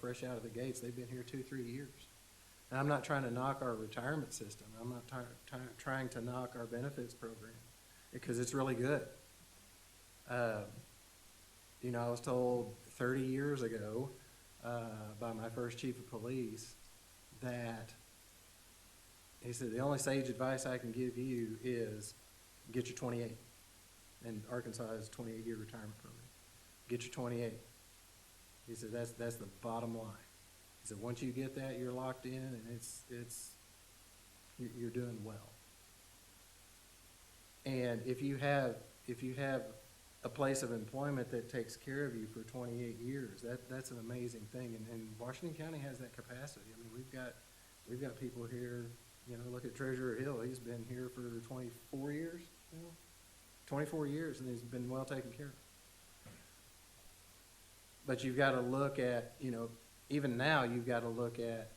S9: fresh out of the gates. They've been here 2-3 years. And I'm not trying to knock our retirement system. I'm not trying to knock our benefits program, because it's really good. I was told 30 years ago by my first chief of police that he said, the only sage advice I can give you is get your 28. And Arkansas has a 28-year retirement program. Get your 28. He said, that's the bottom line. He said, once you get that, you're locked in, and you're doing well. And if you have a place of employment that takes care of you for 28 years, that's an amazing thing. And Washington County has that capacity. I mean, we've got people here, look at Treasurer Hill. He's been here for 24 years, 24 years, and he's been well taken care of. But you've got to look at, even now, you've got to look at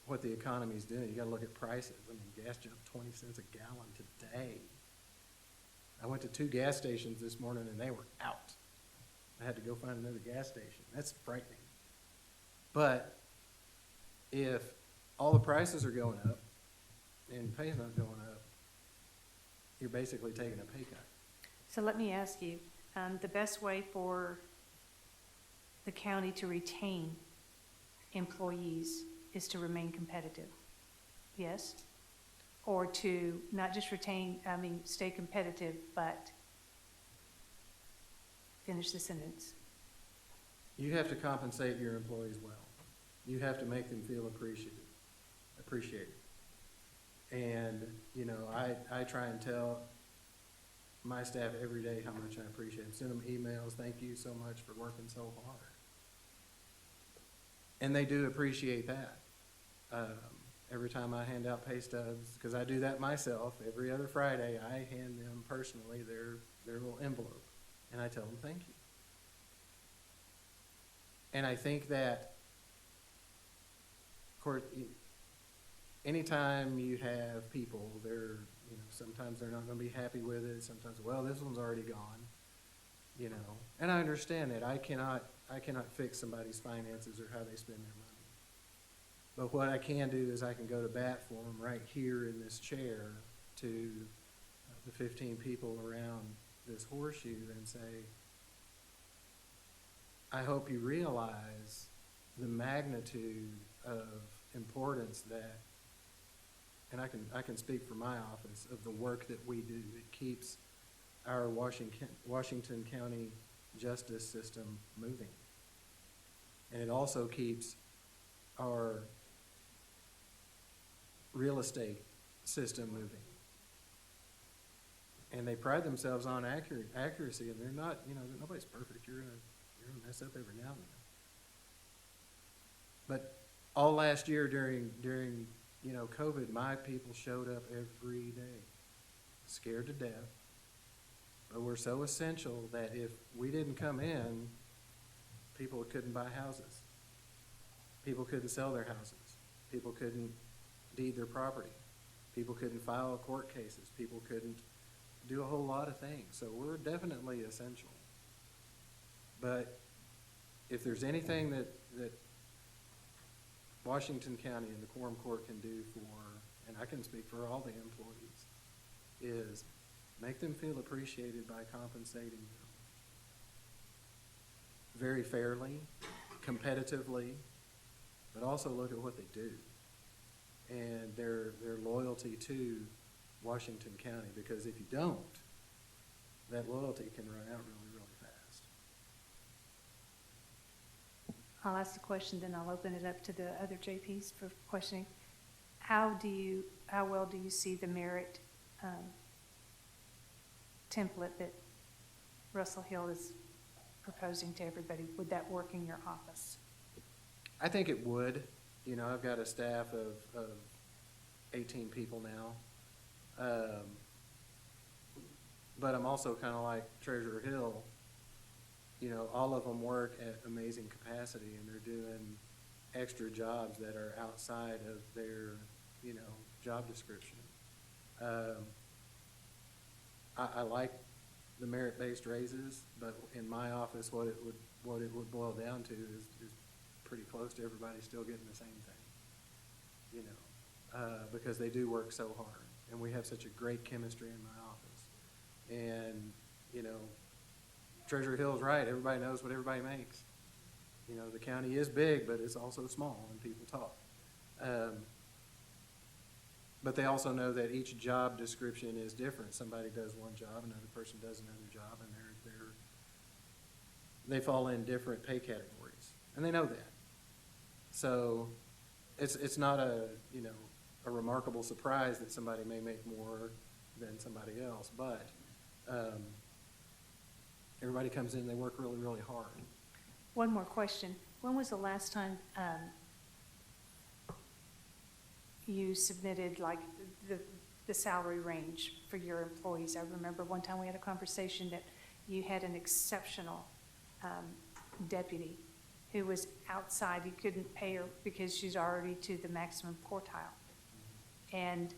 S9: what the economy's doing. You've got to look at prices. I mean, gas jumped 20 cents a gallon today. I went to 2 gas stations this morning, and they were out. I had to go find another gas station. That's frightening. But if all the prices are going up and pay's not going up, you're basically taking a pay cut.
S1: So let me ask you, the best way for the county to retain employees is to remain competitive, yes? Or to not just stay competitive, but finish the sentence.
S9: You have to compensate your employees well. You have to make them feel appreciated. And, I try and tell my staff every day how much I appreciate them. Send them emails, thank you so much for working so hard. And they do appreciate that. Every time I hand out pay stubs, because I do that myself, every other Friday, I hand them personally their little envelope, and I tell them thank you. And I think that, of course, anytime you have people, sometimes they're not going to be happy with it. Sometimes, well, this one's already gone, And I understand that. I cannot fix somebody's finances or how they spend their money. But what I can do is I can go to bat for them right here in this chair to the 15 people around this horseshoe and say, I hope you realize the magnitude of importance that and I can speak for my office, of the work that we do. It keeps our Washington County justice system moving. And it also keeps our real estate system moving. And they pride themselves on accuracy, and they're not, nobody's perfect. You're gonna mess up every now and then. But all last year during COVID, my people showed up every day, scared to death. But we're so essential that if we didn't come in, people couldn't buy houses. People couldn't sell their houses. People couldn't deed their property. People couldn't file court cases. People couldn't do a whole lot of things. So we're definitely essential. But if there's anything that Washington County and the Quorum Court can do for, and I can speak for all the employees, is make them feel appreciated by compensating them very fairly, competitively, but also look at what they do and their loyalty to Washington County, because if you don't, that loyalty can run out really, really fast.
S1: I'll ask the question, then I'll open it up to the other JPs for questioning. How well do you see the merit template that Russell Hill is proposing to everybody? Would that work in your office?
S9: I think it would. I've got a staff of 18 people now. But I'm also kind of like Treasurer Hill. All of them work at amazing capacity, and they're doing extra jobs that are outside of their, job description. I like the merit-based raises, but in my office, what it would boil down to is pretty close to everybody still getting the same thing, because they do work so hard, and we have such a great chemistry in my office. And, Treasurer Hill's right. Everybody knows what everybody makes. The county is big, but it's also small, and people talk. But they also know that each job description is different. Somebody does one job, another person does another job, and they fall in different pay categories, and they know that. So it's not a remarkable surprise that somebody may make more than somebody else, but everybody comes in, they work really, really hard.
S1: One more question. When was the last time you submitted like the salary range for your employees? I remember one time we had a conversation that you had an exceptional deputy who was outside. You couldn't pay her because she's already to the maximum quartile. And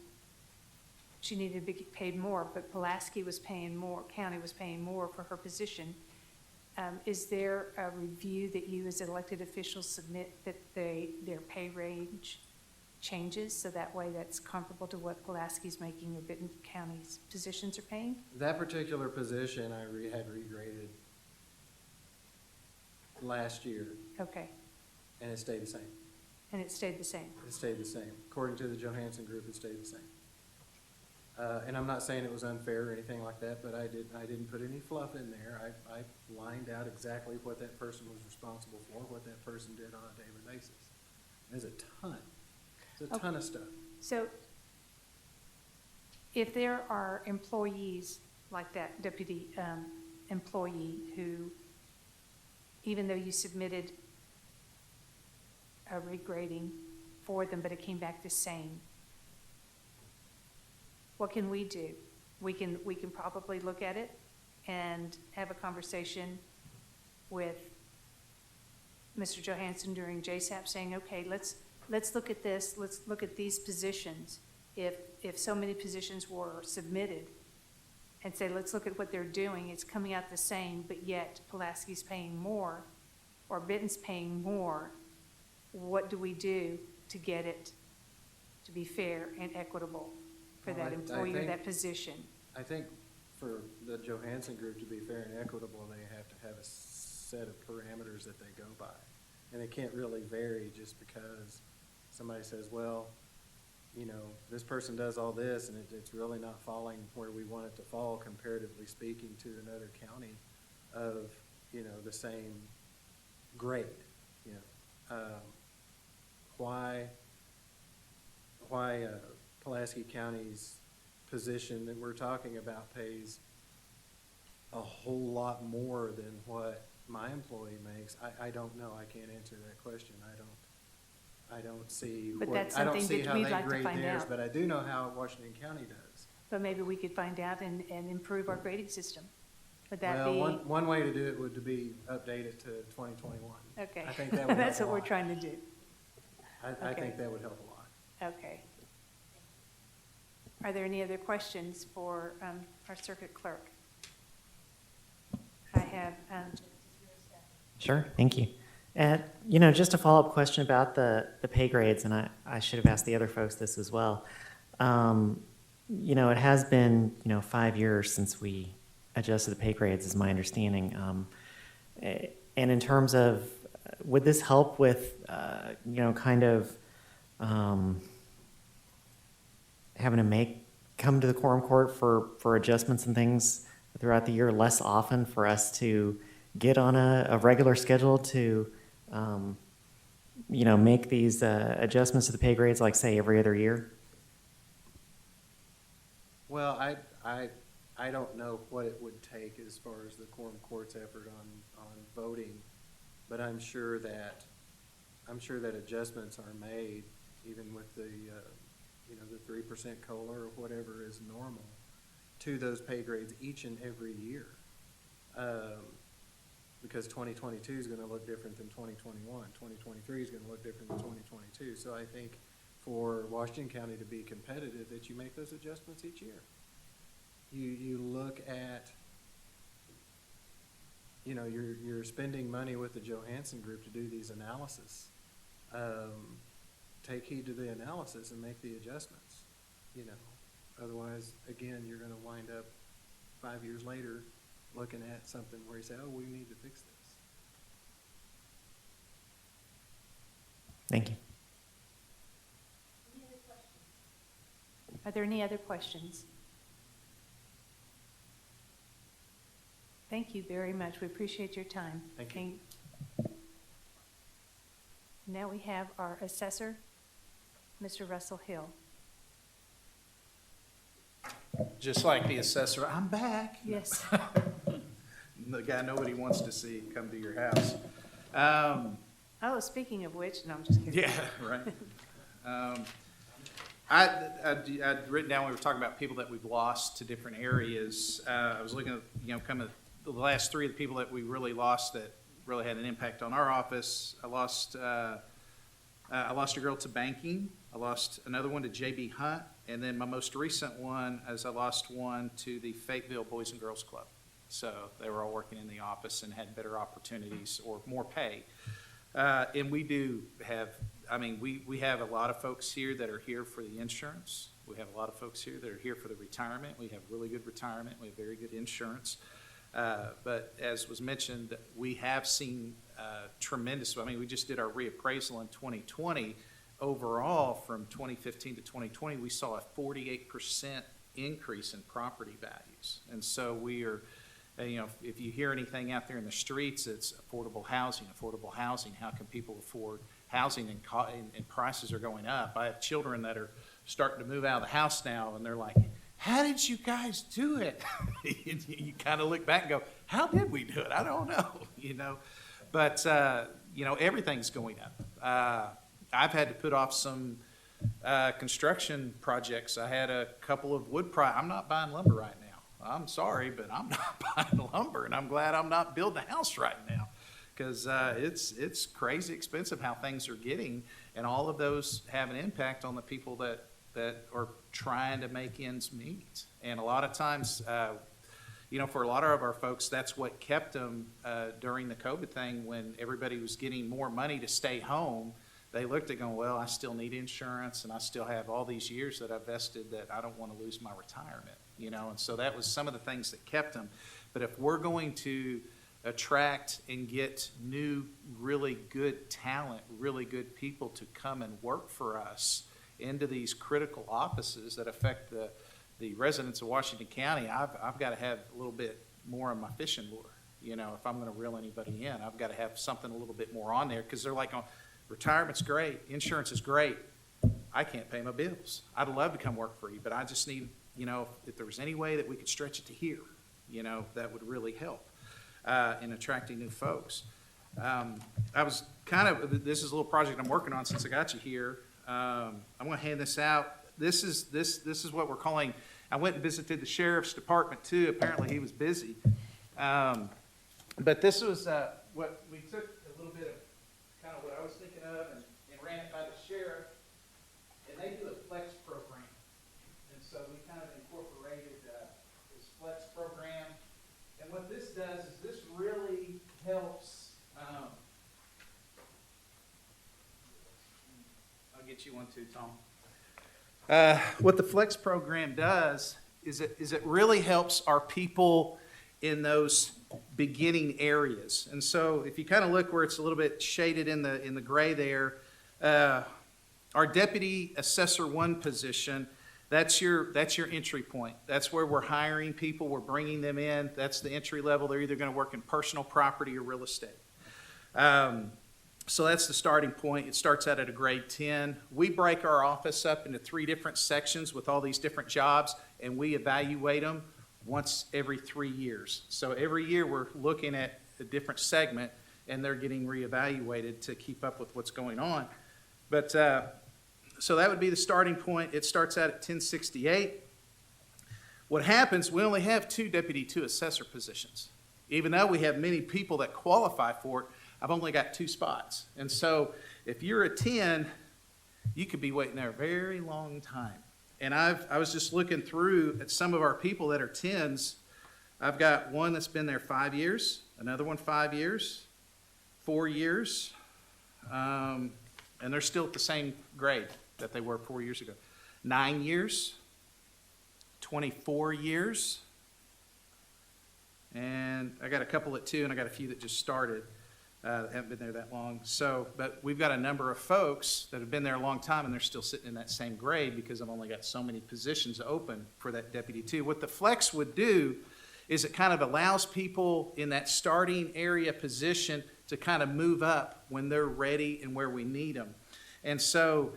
S1: she needed to be paid more, but Pulaski was paying more, county was paying more for her position. Is there a review that you as elected officials submit that their pay range changes, so that way that's comparable to what Pulaski's making or Benton County's positions are paying?
S9: That particular position I had regraded last year,
S1: Okay,
S9: and it stayed the same.
S1: and it stayed the same?
S9: It stayed the same. According to the Johansson Group, it stayed the same. And I'm not saying it was unfair or anything like that, but I didn't put any fluff in there. I lined out exactly what that person was responsible for, what that person did on a daily basis. There's a ton. There's a ton of stuff.
S1: So if there are employees like that deputy employee who, even though you submitted a regrading for them, but it came back the same, what can we do? We can probably look at it and have a conversation with Mr. Johansson during JSAP saying, okay, let's look at this, let's look at these positions. If so many positions were submitted, and say, let's look at what they're doing, it's coming out the same, but yet Pulaski's paying more, or Benton's paying more, what do we do to get it to be fair and equitable for
S9: Well,
S1: that
S9: I
S1: employee or
S9: think-
S1: that position?
S9: I think for the Johansson Group to be fair and equitable, they have to have a set of parameters that they go by. And it can't really vary just because somebody says, well, this person does all this and it's really not falling where we want it to fall comparatively speaking to another county of, the same grade, why Pulaski County's position that we're talking about pays a whole lot more than what my employee makes, I don't know. I can't answer that question. I don't see
S1: But
S9: what,
S1: that's
S9: I don't
S1: something
S9: see
S1: that
S9: how
S1: we'd
S9: they
S1: like to
S9: grade
S1: find
S9: theirs,
S1: out.
S9: but I do know how Washington County does.
S1: But maybe we could find out and improve our grading system. Would that
S9: Well,
S1: be?
S9: one way to do it would to be update it to 2021.
S1: Okay.
S9: I think that would
S1: That's
S9: help
S1: what
S9: a
S1: we're
S9: lot.
S1: trying to do.
S9: I
S1: Okay.
S9: think that would help a lot.
S1: Okay. Are there any other questions for our circuit clerk? I have,
S3: Sure, thank you. And, just a follow-up question about the pay grades, and I should have asked the other folks this as well. It has been, 5 years since we adjusted the pay grades, is my understanding. And in terms of, would this help with, kind of having to come to the quorum court for adjustments and things throughout the year less often for us to get on a regular schedule to, make these adjustments to the pay grades, like, say, every other year?
S9: Well, I don't know what it would take as far as the quorum court's effort on voting, but I'm sure that adjustments are made even with the 3% COLA or whatever is normal to those pay grades each and every year. Because 2022 is going to look different than 2021. 2023 is going to look different than 2022. So I think for Washington County to be competitive, that you make those adjustments each year. You look at, you're spending money with the Johansson Group to do these analysis. Take heed to the analysis and make the adjustments, Otherwise, again, you're going to wind up 5 years later looking at something where you say, oh, we need to fix this.
S3: Thank you.
S1: are there any other questions? Thank you very much. We appreciate your time.
S9: Thank you.
S1: Now we have our assessor, Mr. Russell Hill.
S7: Just like the assessor, I'm back.
S1: Yes.
S7: The guy nobody wants to see come to your house.
S1: Oh, speaking of which, no, I'm just kidding.
S7: Yeah, right. I'd written down, we were talking about people that we've lost to different areas. I was looking at, kind of the last three of the people that we really lost that really had an impact on our office. I lost a girl to banking. I lost another one to J.B. Hunt. And then my most recent one is I lost one to the Fayetteville Boys and Girls Club. So they were all working in the office and had better opportunities or more pay. And we do have, we have a lot of folks here that are here for the insurance. We have a lot of folks here that are here for the retirement. We have really good retirement. We have very good insurance. But as was mentioned, we have seen tremendous, we just did our reappraisal in 2020. Overall, from 2015 to 2020, we saw a 48% increase in property values. And so we are, if you hear anything out there in the streets, it's affordable housing. How can people afford housing, and prices are going up? I have children that are starting to move out of the house now, and they're like, how did you guys do it? You kind of look back and go, how did we do it? I don't know, But, everything's going up. I've had to put off some construction projects. I had a couple of I'm not buying lumber right now. I'm sorry, but I'm not buying lumber, and I'm glad I'm not building a house right now, because it's crazy expensive how things are getting, and all of those have an impact on the people that are trying to make ends meet. And a lot of times, for a lot of our folks, that's what kept them during the COVID thing, when everybody was getting more money to stay home. They looked at going, well, I still need insurance, and I still have all these years that I've vested that I don't want to lose my retirement, and so that was some of the things that kept them. But if we're going to attract and get new, really good talent, really good people to come and work for us into these critical offices that affect the residents of Washington County, I've got to have a little bit more of my fishing lure. You know, if I'm going to reel anybody in, I've got to have something a little bit more on there, because they're like, oh, retirement's great, insurance is great. I can't pay my bills. I'd love to come work for you, but I just need, you know, if there was any way that we could stretch it to here, you know, that would really help in attracting new folks. I was this is a little project I'm working on since I got you here. I'm going to hand this out. This is what we're calling, I went and visited the sheriff's department too. Apparently he was busy. But this was what we took a little bit of kind of what I was thinking of and ran it by the sheriff. And they do a flex program. And so we kind of incorporated this flex program. And what this does is this really helps. I'll get you one too, Tom. What the flex program does is it really helps our people in those beginning areas. And so if you kind of look where it's a little bit shaded in the gray there, our deputy assessor 1 position, that's your entry point. That's where we're hiring people, we're bringing them in. That's the entry level. They're either going to work in personal property or real estate. So that's the starting point. It starts out at a grade 10. We break our office up into 3 different sections with all these different jobs, and we evaluate them once every 3 years. So every year we're looking at a different segment, and they're getting reevaluated to keep up with what's going on. But so that would be the starting point. It starts out at 1068. What happens, we only have 2 Deputy 2 assessor positions. Even though we have many people that qualify for it, I've only got 2 spots. And so if you're a 10, you could be waiting there a very long time. And I was just looking through at some of our people that are 10s. I've got one that's been there 5 years, another one 5 years, 4 years, and they're still at the same grade that they were 4 years ago. 9 years, 24 years, and I got a couple at 2, and I got a few that just started. Haven't been there that long. So, but we've got a number of folks that have been there a long time, and they're still sitting in that same grade because I've only got so many positions open for that Deputy 2. What the flex would do is it kind of allows people in that starting area position to kind of move up when they're ready and where we need them. And so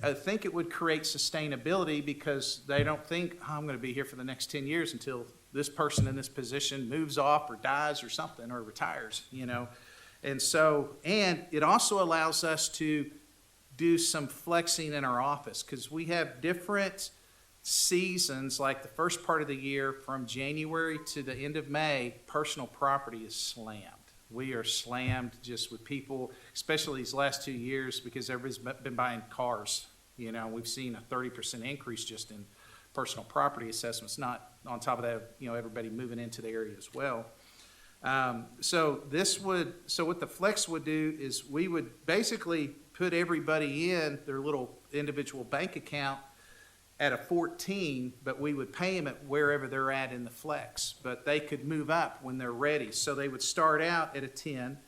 S7: I think it would create sustainability, because they don't think, oh, I'm going to be here for the next 10 years until this person in this position moves off or dies or something or retires, you know. And so, and it also allows us to do some flexing in our office, because we have different seasons. Like the first part of the year, from January to the end of May, personal property is slammed. We are slammed just with people, especially these last 2 years, because everybody's been buying cars. You know, we've seen a 30% increase just in personal property assessments, not on top of that, you know, everybody moving into the area as well. So what the flex would do is we would basically put everybody in their little individual bank account at a 14, but we would pay them at wherever they're at in the flex. But they could move up when they're ready. So they would start out at a 10.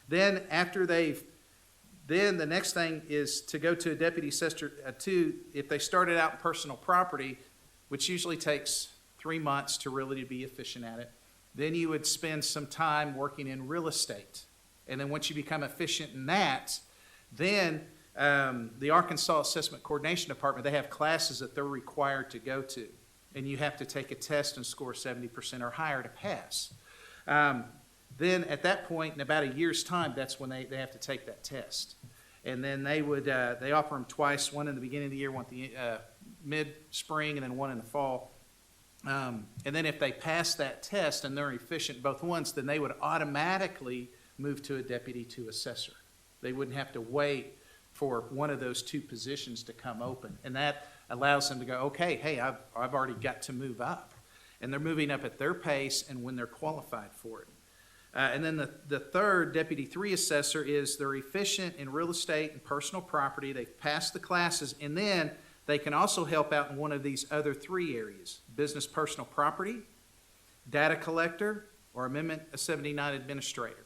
S7: Then after then the next thing is to go to a Deputy Assessor 2. If they started out in personal property, which usually takes 3 months to really be efficient at it, then you would spend some time working in real estate. And then once you become efficient in that, then the Arkansas Assessment Coordination Department, they have classes that they're required to go to. And you have to take a test and score 70% or higher to pass. Then at that point, in about a year's time, that's when they have to take that test. And then they offer them twice, one in the beginning of the year, one at the mid-spring, and then one in the fall. And then if they pass that test and they're efficient both ones, then they would automatically move to a Deputy 2 assessor. They wouldn't have to wait for one of those 2 positions to come open. And that allows them to go, okay, hey, I've already got to move up. And they're moving up at their pace and when they're qualified for it. And then the third, Deputy 3 assessor, is they're efficient in real estate and personal property. They've passed the classes, and then they can also help out in one of these other 3 areas: business personal property, data collector, or Amendment 79 administrator.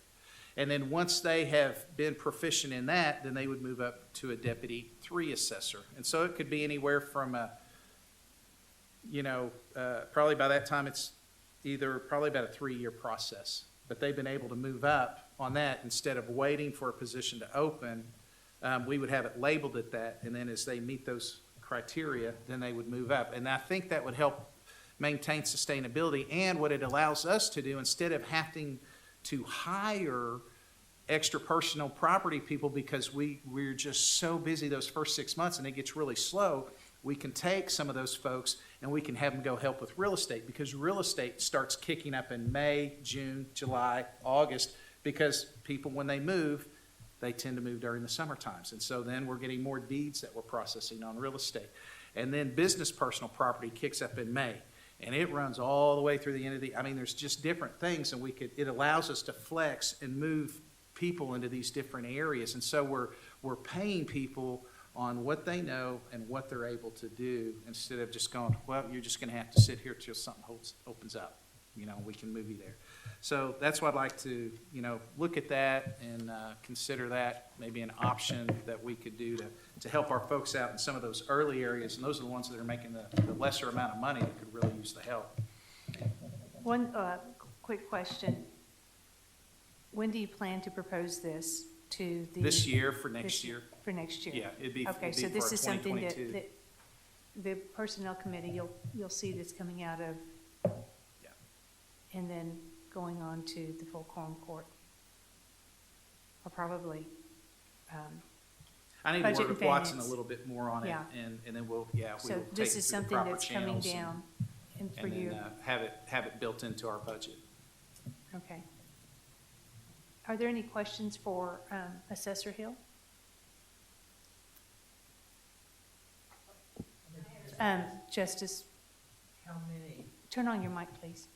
S7: And then once they have been proficient in that, then they would move up to a Deputy 3 assessor. And so it could be anywhere from probably by that time it's probably about a 3-year process. But they've been able to move up on that instead of waiting for a position to open. We would have it labeled at that, and then as they meet those criteria, then they would move up. And I think that would help maintain sustainability. And what it allows us to do, instead of having to hire extra personal property people because we're just so busy those first 6 months and it gets really slow, we can take some of those folks and we can have them go help with real estate, because real estate starts kicking up in May, June, July, August, because people, when they move, they tend to move during the summer times. And so then we're getting more deeds that we're processing on real estate. And then business personal property kicks up in May. And it runs all the way through the end of there's just different things, and it allows us to flex and move people into these different areas. And so we're paying people on what they know and what they're able to do, instead of just going, well, you're just gonna have to sit here till something opens up. We can move you there. So that's why I'd like to, look at that and consider that maybe an option that we could do to help our folks out in some of those early areas. And those are the ones that are making the lesser amount of money that could really use the help.
S1: One quick question. When do you plan to propose this to the?
S7: This year for next year?
S1: For next year?
S7: Yeah, it'd be
S1: Okay, so
S7: for
S1: this is something
S7: 2022.
S1: that the Personnel Committee, you'll see this coming out of,
S7: Yeah.
S1: and then going on to the full quorum court. Or probably,
S7: I need to
S1: Budget
S7: work
S1: and
S7: with Watson a
S1: Finance.
S7: little bit more on it,
S1: Yeah.
S7: and then we'll
S1: so
S7: take
S1: this
S7: it
S1: is
S7: through the
S1: something
S7: proper
S1: that's coming
S7: channels
S1: down and for
S7: and
S1: you.
S7: then have it built into our budget.
S1: Okay. Are there any questions for Assessor Hill? Justice,
S10: How many?
S1: turn on your mic, please.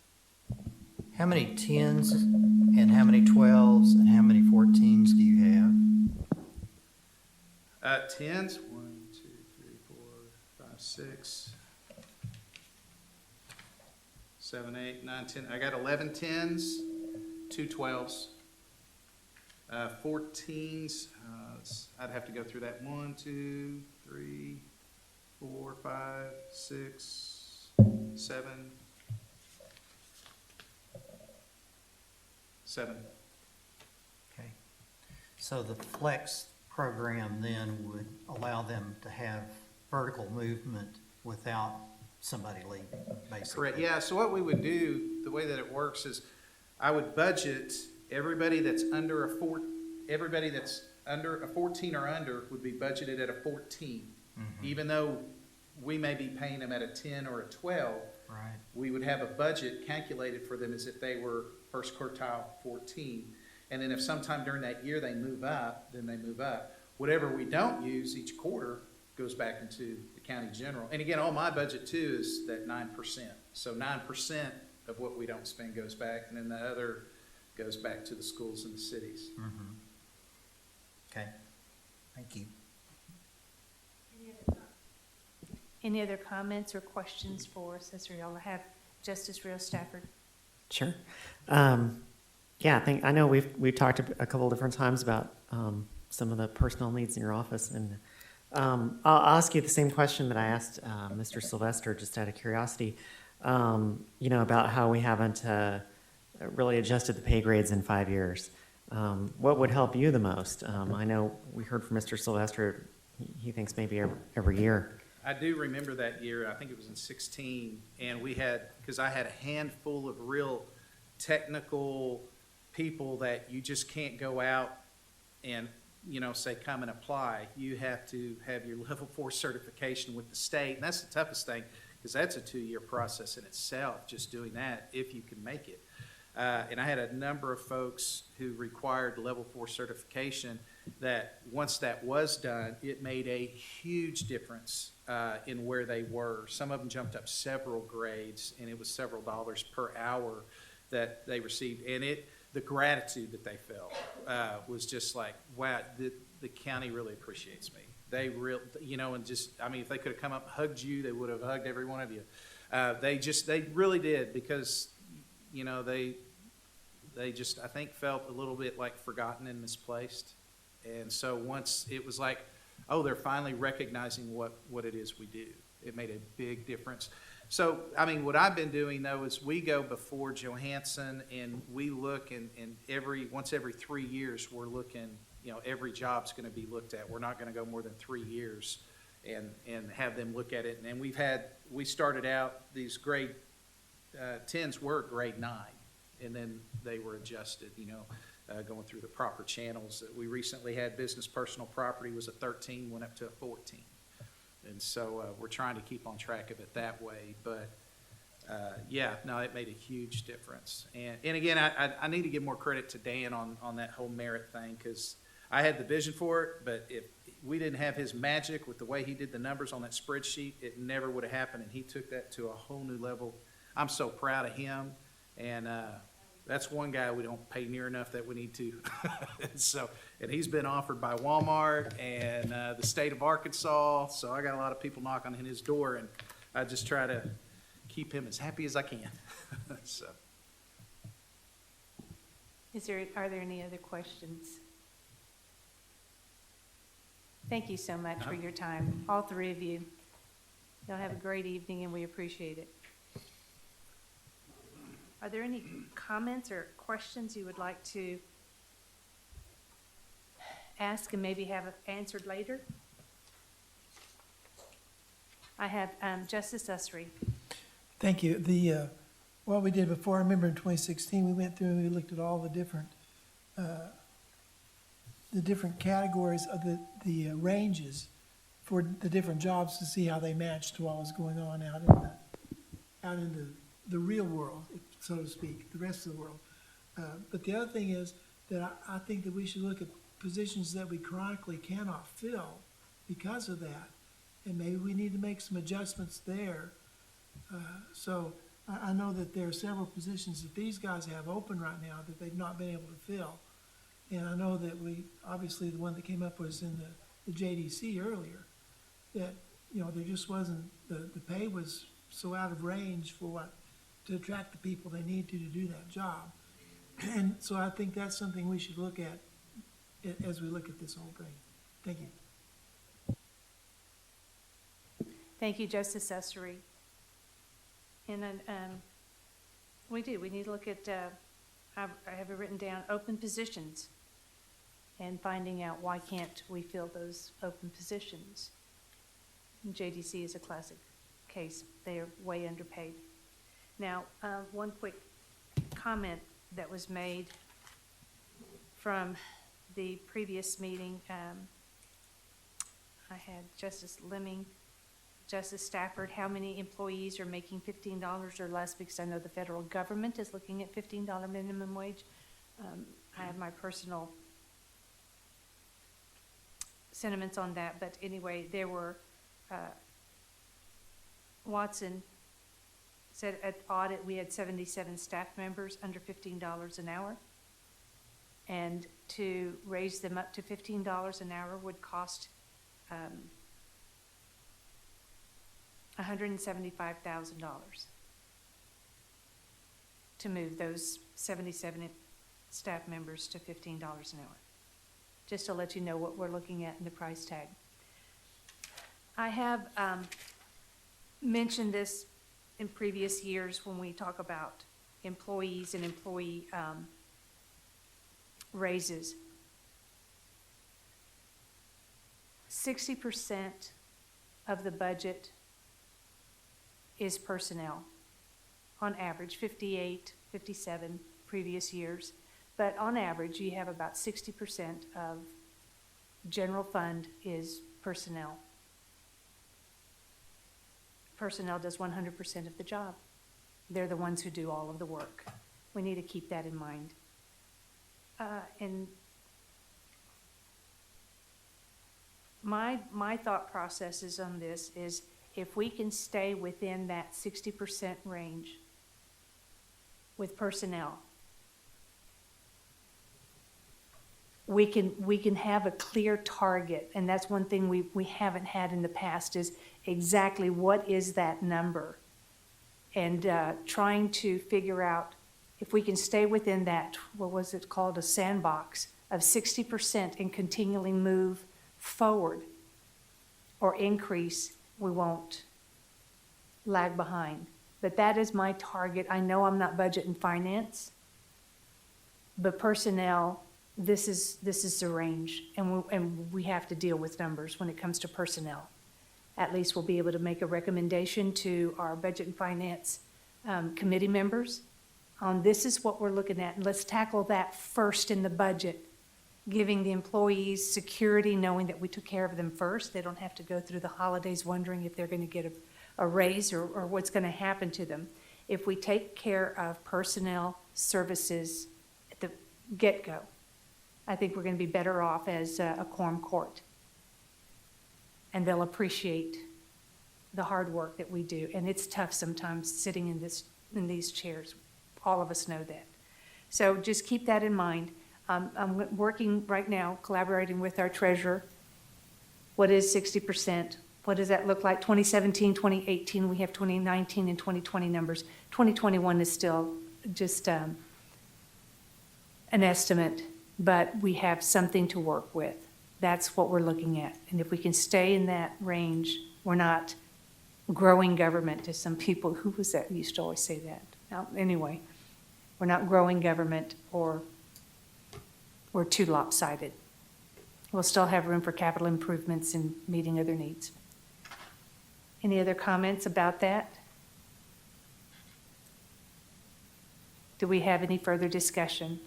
S10: How many 10s and how many 12s and how many 14s do you have?
S7: Tens, 1, 2, 3, 4, 5, 6, 7, 8, 9, 10. I got 11 tens, 2 12s. 14s, I'd have to go through that. 1, 2, 3, 4, 5, 6, 7. 7.
S10: Okay. So the flex program then would allow them to have vertical movement without somebody leaving, basically?
S7: Correct, yeah, so what we would do, the way that it works is, I would budget everybody that's under a 14 or under would be budgeted at a 14. Even though we may be paying them at a 10 or a 12,
S10: Right.
S7: we would have a budget calculated for them as if they were first quartile 14. And then if sometime during that year they move up, then they move up. Whatever we don't use each quarter goes back into the county general. And again, all my budget too is that 9%. So 9% of what we don't spend goes back, and then the other goes back to the schools and the cities.
S10: Okay. Thank you.
S1: Any other comments or questions for Assessor Hill? I have Justice Real Stafford.
S3: Sure. Yeah, I know we've talked a couple different times about some of the personnel needs in your office, and I'll ask you the same question that I asked Mr. Sylvester, just out of curiosity. About how we haven't really adjusted the pay grades in 5 years. What would help you the most? I know we heard from Mr. Sylvester; he thinks maybe every year.
S7: I do remember that year, I think it was in 16, and because I had a handful of real technical people that you just can't go out and, say, come and apply. You have to have your level 4 certification with the state, and that's the toughest thing, because that's a 2-year process in itself, just doing that, if you can make it. And I had a number of folks who required level 4 certification that once that was done, it made a huge difference in where they were. Some of them jumped up several grades, and it was several dollars per hour that they received. And the gratitude that they felt was just like, wow, the county really appreciates me. They really, if they could have come up and hugged you, they would have hugged every one of you. They really did, because, they just, I think, felt a little bit like forgotten and misplaced. And so once it was like, oh, they're finally recognizing what it is we do. It made a big difference. So, I mean, what I've been doing though is we go before Johansson and we look and once every 3 years, we're looking, every job's gonna be looked at. We're not gonna go more than 3 years and have them look at it. And we started out, these grade 10s were grade 9, and then they were adjusted, going through the proper channels. We recently had business personal property was a 13, went up to a 14. And so we're trying to keep on track of it that way. But it made a huge difference. And again, I need to give more credit to Dan on that whole merit thing, because I had the vision for it, but if we didn't have his magic with the way he did the numbers on that spreadsheet, it never would have happened. And he took that to a whole new level. I'm so proud of him. And that's one guy we don't pay near enough that we need to. And he's been offered by Walmart and the state of Arkansas. So I got a lot of people knocking on his door, and I just try to keep him as happy as I can. So.
S1: Are there any other questions? Thank you so much for your time, all three of you. Y'all have a great evening, and we appreciate it. Are there any comments or questions you would like to ask and maybe have answered later? I have Justice Usry.
S11: Thank you. What we did before, I remember in 2016, we went through and we looked at all the different categories of the ranges for the different jobs to see how they matched to what was going on out in the real world, so to speak, the rest of the world. But the other thing is that I think that we should look at positions that we chronically cannot fill because of that, and maybe we need to make some adjustments there. So I know that there are several positions that these guys have open right now that they've not been able to fill. And I know that obviously the one that came up was in the JDC earlier, that, there just wasn't, the pay was so out of range to attract the people they need to do that job. And so I think that's something we should look at as we look at this whole thing. Thank you.
S1: Thank you, Justice Usry. And then we need to look at, I have it written down, open positions, and finding out why can't we fill those open positions. And JDC is a classic case. They are way underpaid. Now, one quick comment that was made from the previous meeting. I had Justice Lemming, Justice Stafford, how many employees are making $15 or less? Because I know the federal government is looking at $15 minimum wage. I have my personal sentiments on that, but anyway, there were, Watson said at audit we had 77 staff members under $15 an hour, and to raise them up to $15 an hour would cost $175,000 to move those 77 staff members to $15 an hour. Just to let you know what we're looking at in the price tag. I have mentioned this in previous years when we talk about employees and employee raises. 60% of the budget is personnel, on average, 58, 57 previous years. But on average, you have about 60% of general fund is personnel. Personnel does 100% of the job. They're the ones who do all of the work. We need to keep that in mind. And my thought processes on this is if we can stay within that 60% range with personnel, we can have a clear target, and that's one thing we haven't had in the past is exactly what is that number, and trying to figure out if we can stay within that, what was it called, a sandbox of 60% and continually move forward or increase, we won't lag behind. But that is my target. I know I'm not budget and finance, but personnel, this is the range, and we have to deal with numbers when it comes to personnel. At least we'll be able to make a recommendation to our budget and finance committee members on this is what we're looking at, and let's tackle that first in the budget, giving the employees security, knowing that we took care of them first. They don't have to go through the holidays wondering if they're going to get a raise or what's going to happen to them. If we take care of personnel services at the get-go, I think we're going to be better off as a quorum court. And they'll appreciate the hard work that we do. And it's tough sometimes sitting in these chairs. All of us know that. So just keep that in mind. I'm working right now, collaborating with our treasurer. What is 60%? What does that look like? 2017, 2018, we have 2019 and 2020 numbers. 2021 is still just an estimate, but we have something to work with. That's what we're looking at. And if we can stay in that range, we're not growing government, as some people, who was that, used to always say that. Now, anyway, we're not growing government or we're too lopsided. We'll still have room for capital improvements and meeting other needs. Any other comments about that? Do we have any further discussion?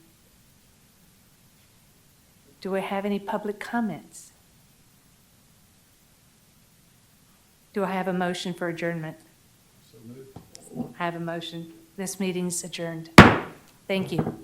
S1: Do we have any public comments? Do I have a motion for adjournment?
S5: So moved.
S1: I have a motion. This meeting's adjourned. Thank you.